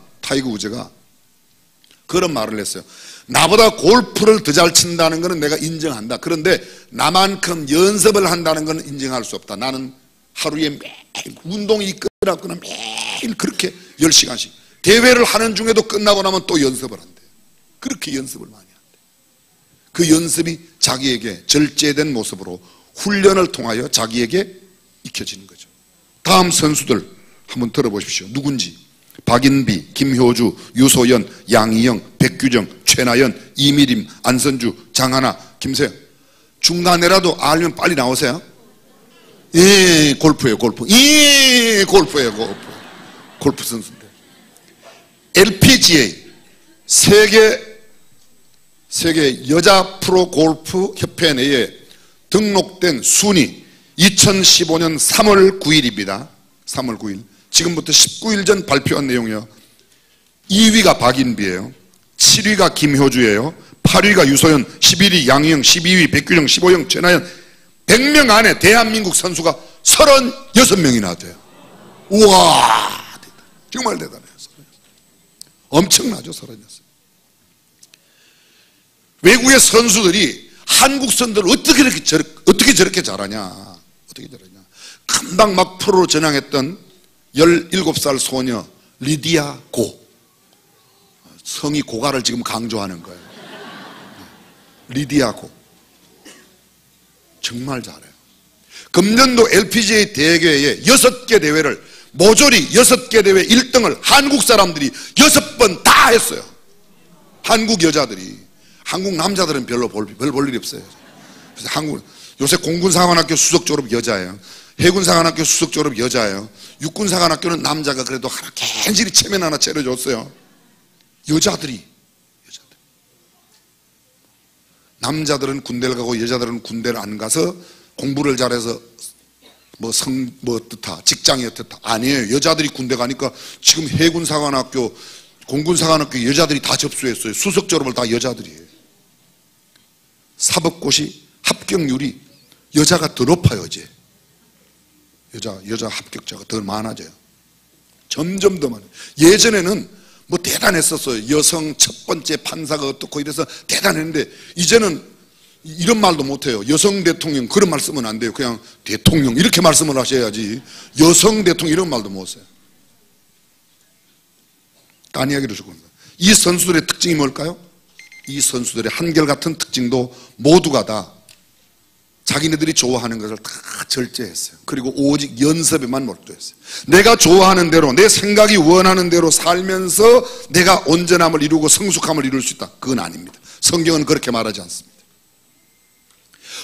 그런 말을 했어요. 나보다 골프를 더 잘 친다는 것은 내가 인정한다. 그런데 나만큼 연습을 한다는 것은 인정할 수 없다. 나는 하루에 매일 운동이 끝났거나 매일 그렇게 10시간씩 대회를 하는 중에도 끝나고 나면 또 연습을 한대. 그렇게 연습을 많이 한대. 그 연습이 자기에게 절제된 모습으로 훈련을 통하여 자기에게 익혀지는 거죠. 다음 선수들 한번 들어보십시오. 누군지. 박인비, 김효주, 유소연, 양희영, 백규정, 최나연, 이미림, 안선주, 장하나, 김세영. 중간에라도 알면 빨리 나오세요. 예, 골프예요, 골프. 예, 골프예요, 골프. 골프 선수인데. LPGA 세계 여자 프로 골프 협회 내에 등록된 순위 2015년 3월 9일입니다. 3월 9일. 지금부터 19일 전 발표한 내용이에요. 2위가 박인비예요. 7위가 김효주예요. 8위가 유소연, 11위 양희영, 12위 백규정, 15위 최나연. 100명 안에 대한민국 선수가 36명이나 돼요. 우와, 정말 대단해요. 엄청나죠, 36. 외국의 선수들이 한국 선수들을 어떻게 저렇게 잘하냐. 금방 막 프로로 전향했던 17살 소녀 리디아 고. 성이 고가를 지금 강조하는 거예요. 리디아 고. 정말 잘해요. 금년도 LPGA 대회에 6개 대회를 모조리 6개 대회 1등을 한국 사람들이 6번 다 했어요. 한국 여자들이. 한국 남자들은 별로 볼 일이 없어요. 그래서 요새 공군사관학교 수석 졸업 여자예요. 해군사관학교 수석 졸업 여자예요. 육군사관학교는 남자가 그래도 하나 캔실이 체면 하나 차려줬어요. 여자들이. 남자들은 군대를 가고 여자들은 군대를 안 가서 공부를 잘해서 어떻다, 직장이 어떻다. 아니에요. 여자들이 군대 가니까 지금 해군사관학교, 공군사관학교 여자들이 다 접수했어요. 수석 졸업을 다 여자들이에요. 사법고시 합격률이 여자가 더 높아요, 이제. 여자 합격자가 더 많아져요. 점점 더 많아요. 예전에는 뭐 대단했었어요. 여성 첫 번째 판사가 어떻고 이래서 대단했는데 이제는 이런 말도 못해요. 여성 대통령 그런 말 쓰면 안 돼요. 그냥 대통령 이렇게 말씀을 하셔야지. 여성 대통령 이런 말도 못 써요. 딴 이야기를 주고 있는 거예요. 이 선수들의 특징이 뭘까요? 이 선수들의 한결같은 특징도 모두가 다 자기네들이 좋아하는 것을 다 절제했어요. 그리고 오직 연습에만 몰두했어요. 내가 좋아하는 대로, 내 생각이 원하는 대로 살면서 내가 온전함을 이루고 성숙함을 이룰 수 있다. 그건 아닙니다. 성경은 그렇게 말하지 않습니다.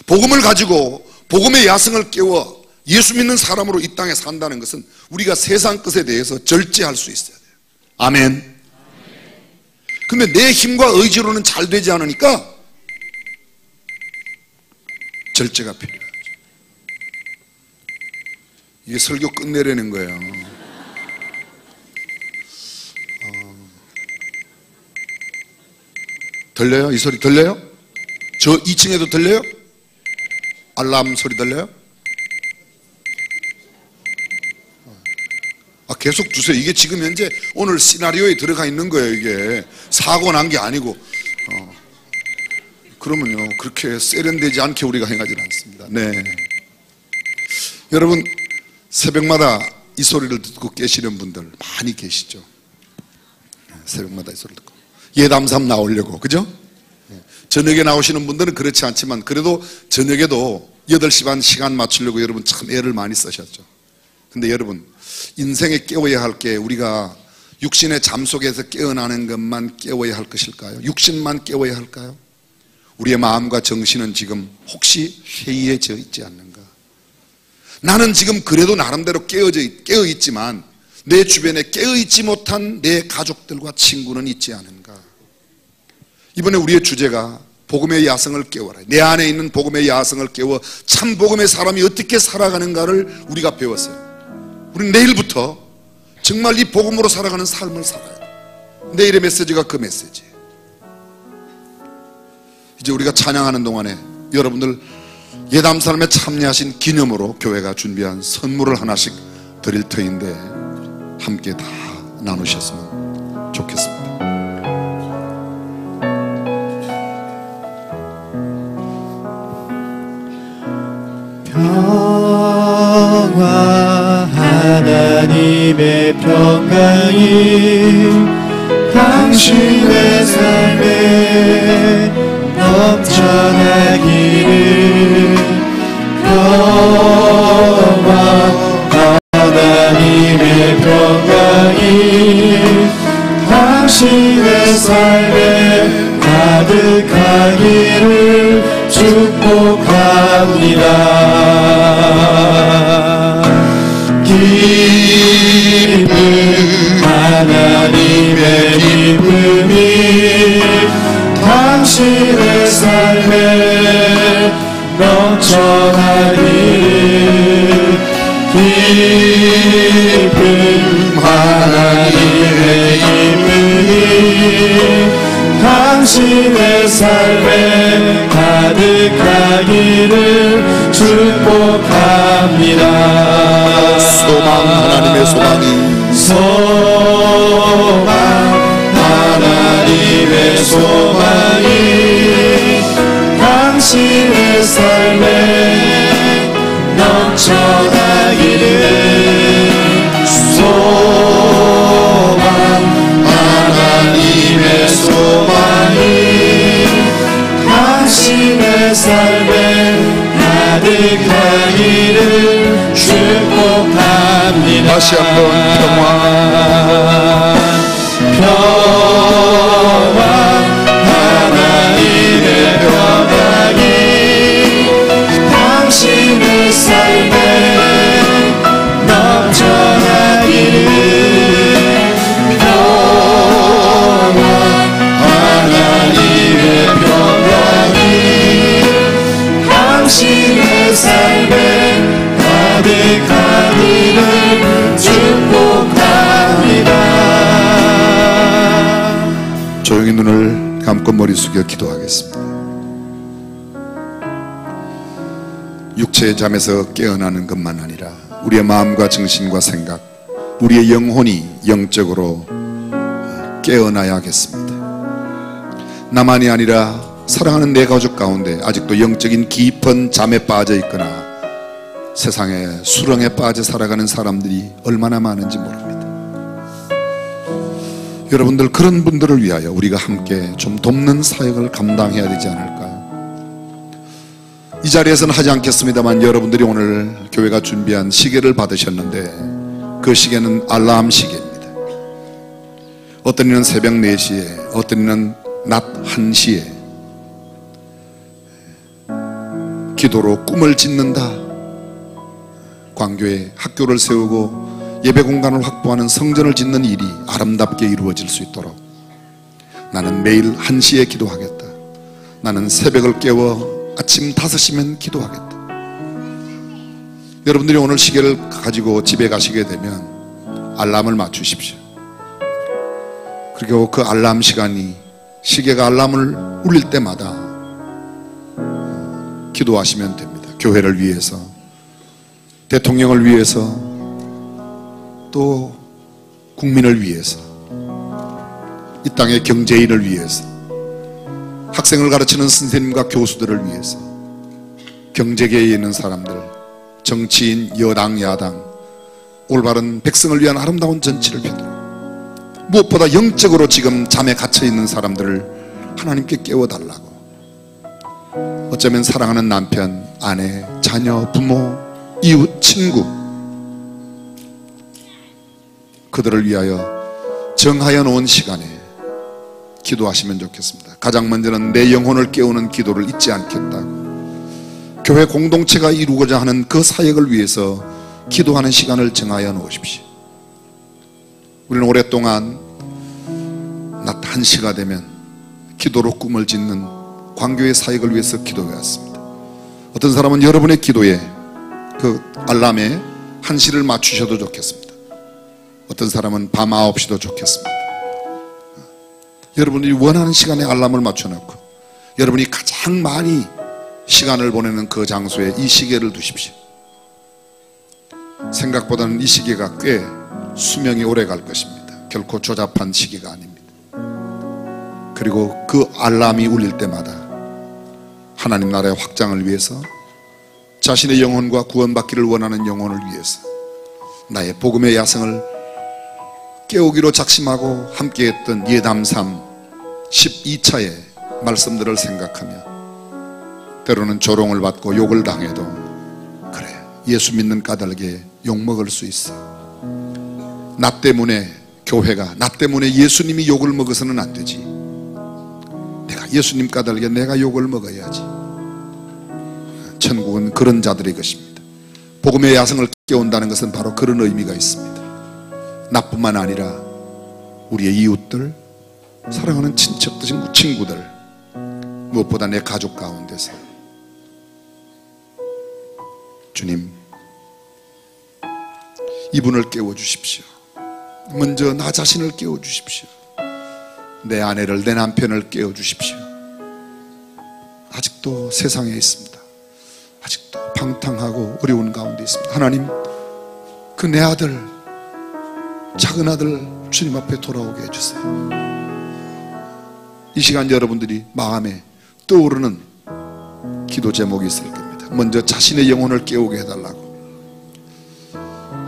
복음을 가지고 복음의 야성을 깨워 예수 믿는 사람으로 이 땅에 산다는 것은 우리가 세상 것에 대해서 절제할 수 있어야 돼요. 아멘. 근데 내 힘과 의지로는 잘 되지 않으니까 절제가 필요해요. 이게 설교 끝내려는 거예요. 들려요? 이 소리 들려요? 저 2층에도 들려요? 알람 소리 들려요? 계속 주세요. 이게 지금 현재 오늘 시나리오에 들어가 있는 거예요. 이게 사고 난 게 아니고 그러면요 그렇게 세련되지 않게 우리가 행하지는 않습니다. 네, 여러분 새벽마다 이 소리를 듣고 깨시는 분들 많이 계시죠. 새벽마다 이 소리를 듣고 예담삼 나오려고, 그죠? 저녁에 나오시는 분들은 그렇지 않지만 그래도 저녁에도 8시 반 시간 맞추려고 여러분 참 애를 많이 쓰셨죠. 근데 여러분 인생에 깨워야 할 게 우리가 육신의 잠 속에서 깨어나는 것만 깨워야 할 것일까요? 육신만 깨워야 할까요? 우리의 마음과 정신은 지금 혹시 해이해져 있지 않는가? 나는 지금 그래도 나름대로 깨어 있지만 내 주변에 깨어 있지 못한 내 가족들과 친구는 있지 않은가? 이번에 우리의 주제가 복음의 야성을 깨워라. 내 안에 있는 복음의 야성을 깨워 참 복음의 사람이 어떻게 살아가는가를 우리가 배웠어요. 우리는 내일부터 정말 이 복음으로 살아가는 삶을 살아요. 내일의 메시지가 그 메시지예요. 이제 우리가 찬양하는 동안에 여러분들 예담 삶에 참여하신 기념으로 교회가 준비한 선물을 하나씩 드릴 터인데 함께 다 나누셨으면 좋겠습니다. 평화 하나님의 평강이 당신의 삶에 넘쳐나기를. 평화 하나님의 평강이 당신의 삶에 가득하기를 축복합니다. 기쁨 하나님의 기쁨이 당신의 삶에 넘쳐나기를. 기쁨 하나님의 기쁨이 당신의 삶에 가득하기를 축복합니다. 소망 하나님의 소망이 소망 하나님의 소망이 당신의 삶에 넘쳐나기를. 소망 하나님의 소망이 당신의 삶에 가득하기를 축복합니다. 다시 한번 평화 하나님의 평강이 당신의 삶에 넘쳐나기를. 하나님의 평강이 당신의 삶에 가득하기를 축복합니다. 조용히 눈을 감고 머리 숙여 기도하겠습니다. 육체의 잠에서 깨어나는 것만 아니라 우리의 마음과 정신과 생각, 우리의 영혼이 영적으로 깨어나야겠습니다. 나만이 아니라 사랑하는 내 가족 가운데 아직도 영적인 깊은 잠에 빠져 있거나 세상의 수렁에 빠져 살아가는 사람들이 얼마나 많은지 모릅니다. 여러분들, 그런 분들을 위하여 우리가 함께 좀 돕는 사역을 감당해야 되지 않을까요? 이 자리에서는 하지 않겠습니다만 여러분들이 오늘 교회가 준비한 시계를 받으셨는데 그 시계는 알람 시계입니다. 어떤 이는 새벽 4시에, 어떤 이는 낮 1시에 기도로 꿈을 짓는다. 광교에 학교를 세우고 예배 공간을 확보하는 성전을 짓는 일이 아름답게 이루어질 수 있도록 나는 매일 1시에 기도하겠다. 나는 새벽을 깨워 아침 5시면 기도하겠다. 여러분들이 오늘 시계를 가지고 집에 가시게 되면 알람을 맞추십시오. 그리고 그 알람 시간이, 시계가 알람을 울릴 때마다 기도하시면 됩니다. 교회를 위해서, 대통령을 위해서, 또 국민을 위해서, 이 땅의 경제인을 위해서, 학생을 가르치는 선생님과 교수들을 위해서, 경제계에 있는 사람들, 정치인, 여당, 야당, 올바른 백성을 위한 아름다운 전치를 펴도록, 무엇보다 영적으로 지금 잠에 갇혀있는 사람들을 하나님께 깨워달라고, 어쩌면 사랑하는 남편, 아내, 자녀, 부모, 이웃, 친구, 그들을 위하여 정하여 놓은 시간에 기도하시면 좋겠습니다. 가장 먼저는 내 영혼을 깨우는 기도를 잊지 않겠다고, 교회 공동체가 이루고자 하는 그 사역을 위해서 기도하는 시간을 정하여 놓으십시오. 우리는 오랫동안 낮 1시가 되면 기도로 꿈을 짓는 광교의 사역을 위해서 기도해왔습니다. 어떤 사람은 여러분의 기도에 그 알람에 1시를 맞추셔도 좋겠습니다. 어떤 사람은 밤 9시도 좋겠습니다. 여러분이 원하는 시간에 알람을 맞춰놓고 여러분이 가장 많이 시간을 보내는 그 장소에 이 시계를 두십시오. 생각보다는 이 시계가 꽤 수명이 오래 갈 것입니다. 결코 조잡한 시계가 아닙니다. 그리고 그 알람이 울릴 때마다 하나님 나라의 확장을 위해서, 자신의 영혼과 구원받기를 원하는 영혼을 위해서 나의 복음의 야성을 깨우기로 작심하고 함께했던 예담3 12차의 말씀들을 생각하며 때로는 조롱을 받고 욕을 당해도 그래, 예수 믿는 까닭에 욕먹을 수 있어. 나 때문에 교회가, 나 때문에 예수님이 욕을 먹어서는 안 되지. 내가 예수님 까닭에 내가 욕을 먹어야지. 천국은 그런 자들의 것입니다. 복음의 야성을 깨운다는 것은 바로 그런 의미가 있습니다. 나뿐만 아니라 우리의 이웃들, 사랑하는 친척들, 친구들, 무엇보다 내 가족 가운데서 주님, 이분을 깨워주십시오. 먼저 나 자신을 깨워주십시오. 내 아내를, 내 남편을 깨워주십시오. 아직도 세상에 있습니다. 아직도 방탕하고 어려운 가운데 있습니다. 하나님, 그 내 아들, 작은 아들 주님 앞에 돌아오게 해주세요. 이 시간 여러분들이 마음에 떠오르는 기도 제목이 있을 겁니다. 먼저 자신의 영혼을 깨우게 해달라고.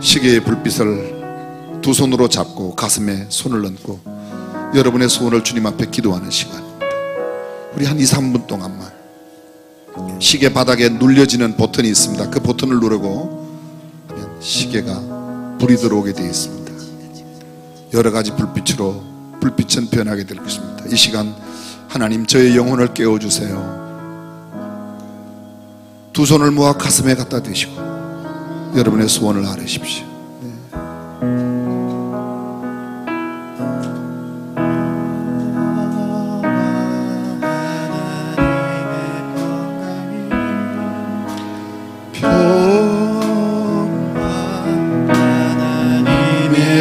시계의 불빛을 두 손으로 잡고 가슴에 손을 얹고 여러분의 소원을 주님 앞에 기도하는 시간입니다. 우리 한 2, 3분 동안만. 시계 바닥에 눌려지는 버튼이 있습니다. 그 버튼을 누르고 하면 시계가 불이 들어오게 되어 있습니다. 여러 가지 불빛으로 불빛은 변하게 될 것입니다. 이 시간 하나님, 저의 영혼을 깨워주세요. 두 손을 모아 가슴에 갖다 대시고 여러분의 소원을 아뢰십시오.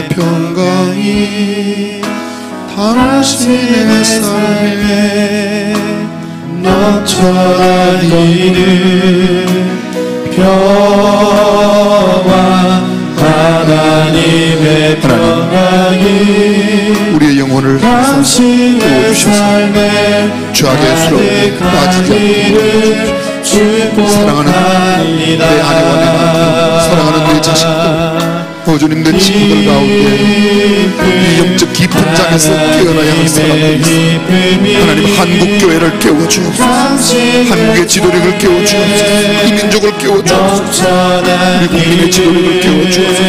평강이 당신의 삶에 넘쳐다니는 평화, 하나님의 평강이 우리의 영혼을 당신의 삶에 죄악의 수로 빠지지 않고 사랑하는 내 아내와 내 남편, 사랑하는 내 자식들, 주님, 내 친구들 가운데 이 영적 깊은 잠에서 깨어나야 할 사람들이 있습니다. 하나님, 한국교회를 깨워주옵소서. 한국의 지도력을 깨워주옵소서. 이 민족을 깨워주옵소서. 우리 국민의 지도력을 깨워주옵소서.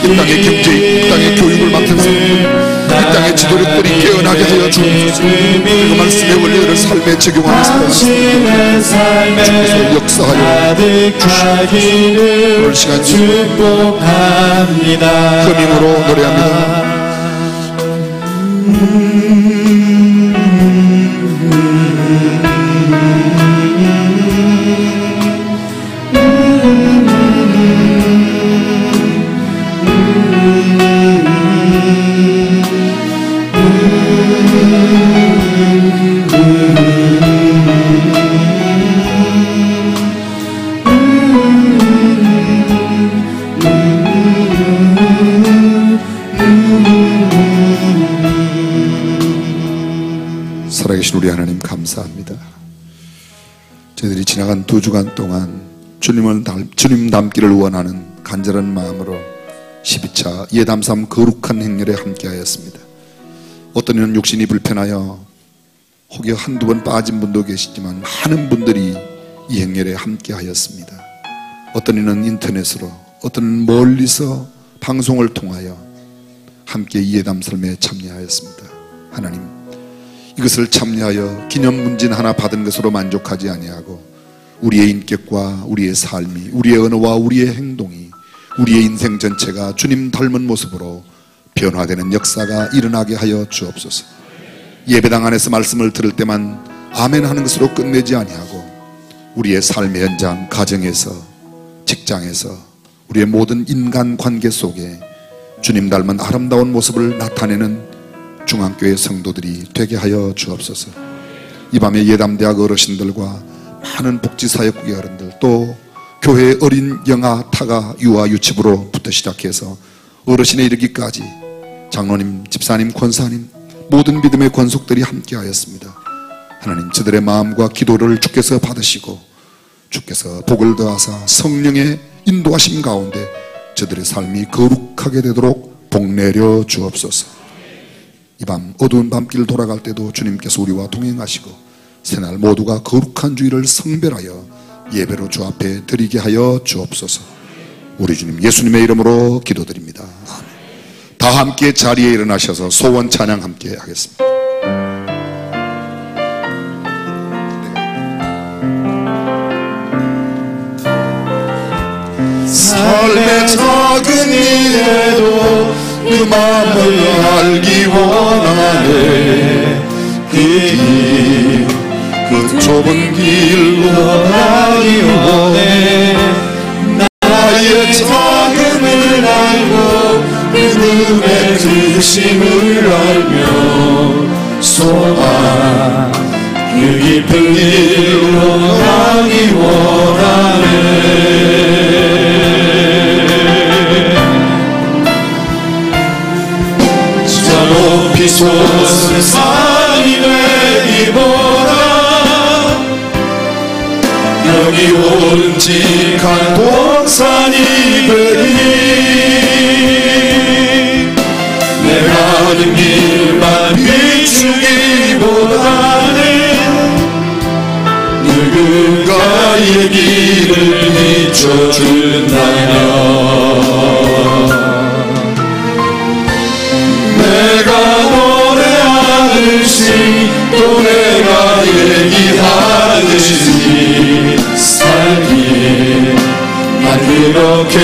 이 땅의 경제, 이 땅의 교육을 맡은 사람들, 이 땅의 지도력들이 깨어나게 하여 주옵소서. 그 말씀의 원리를 삶에 적용하는 사람들 주께서 역사하여 주시옵소서. 오늘 시간 축복합니다. 그 힘으로 노래합니다. 살아계신 우리 하나님, 감사합니다. 저희들이 지나간 2주간 동안 주님 닮기를 원하는 간절한 마음으로 12차 예담3 거룩한 행렬에 함께하였습니다. 어떤 이는 육신이 불편하여 혹여 한두 번 빠진 분도 계시지만 많은 분들이 이 행렬에 함께하였습니다. 어떤 이는 인터넷으로, 어떤 이는 멀리서 방송을 통하여 함께 이 예담설매에 참여하였습니다. 하나님, 이것을 참여하여 기념문진 하나 받은 것으로 만족하지 아니하고 우리의 인격과 우리의 삶이, 우리의 언어와 우리의 행동이, 우리의 인생 전체가 주님 닮은 모습으로 변화되는 역사가 일어나게 하여 주옵소서. 예배당 안에서 말씀을 들을 때만 아멘 하는 것으로 끝내지 아니하고 우리의 삶의 현장, 가정에서, 직장에서, 우리의 모든 인간 관계 속에 주님 닮은 아름다운 모습을 나타내는 중앙교회 성도들이 되게 하여 주옵소서. 이 밤에 예담대학 어르신들과 많은 복지사역국의 어른들, 또 교회의 어린 영아, 타가, 유아, 유치부로부터 시작해서 어르신에 이르기까지 장로님, 집사님, 권사님, 모든 믿음의 권속들이 함께하였습니다. 하나님, 저들의 마음과 기도를 주께서 받으시고 주께서 복을 더하사 성령의 인도하심 가운데 저들의 삶이 거룩하게 되도록 복 내려 주옵소서. 이 밤 어두운 밤길 돌아갈 때도 주님께서 우리와 동행하시고 새날 모두가 거룩한 주일을 성별하여 예배로 주 앞에 드리게 하여 주옵소서. 우리 주님 예수님의 이름으로 기도드립니다. 아멘. 다 함께 자리에 일어나셔서 소원 찬양 함께 하겠습니다. 삶의 작은 일에도 그 마음을 알기 원하네. 그 좁은 길로 가기 원해. 나의 작음을 알고 그분의 크심을 알며 소망 그 깊은 길로 가기 원하네. 높이 솟은 산이 되기보다 여기 오름직한 동산이 되리. 내가 가는 길만 비추기보다는 누군가의 길을 비춰준다면 내가 노래하듯이 또 내가 얘기하듯이 살기 난 그렇게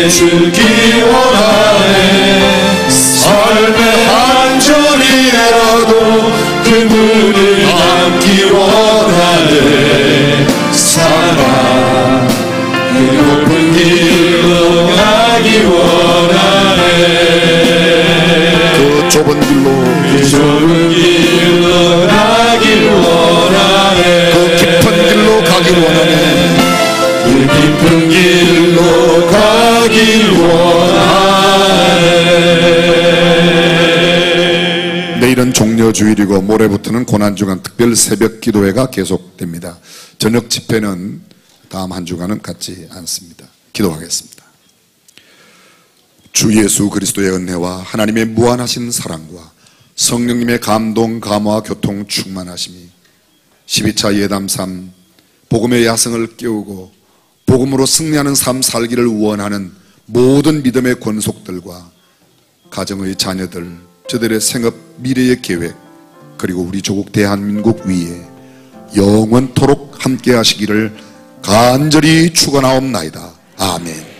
주기 원하네. 삶의 한 절이라도 그분을 담기 원하네. 사랑 그 높은 길로 가기 원하네. 좁은 길로 그 좁은 길로 가길 원하네. 그 깊은 길로 가길 원하네. 그 깊은 길로 가길 원하네. 내일은 종려주일이고 모레부터는 고난주간 특별 새벽 기도회가 계속됩니다. 저녁 집회는 다음 한 주간은 갖지 않습니다. 기도하겠습니다. 주 예수 그리스도의 은혜와 하나님의 무한하신 사랑과 성령님의 감동, 감화, 교통, 충만하심이 12차 예담3 복음의 야성을 깨우고 복음으로 승리하는 삶 살기를 원하는 모든 믿음의 권속들과 가정의 자녀들, 저들의 생업, 미래의 계획, 그리고 우리 조국 대한민국 위에 영원토록 함께 하시기를 간절히 축원하옵나이다. 아멘.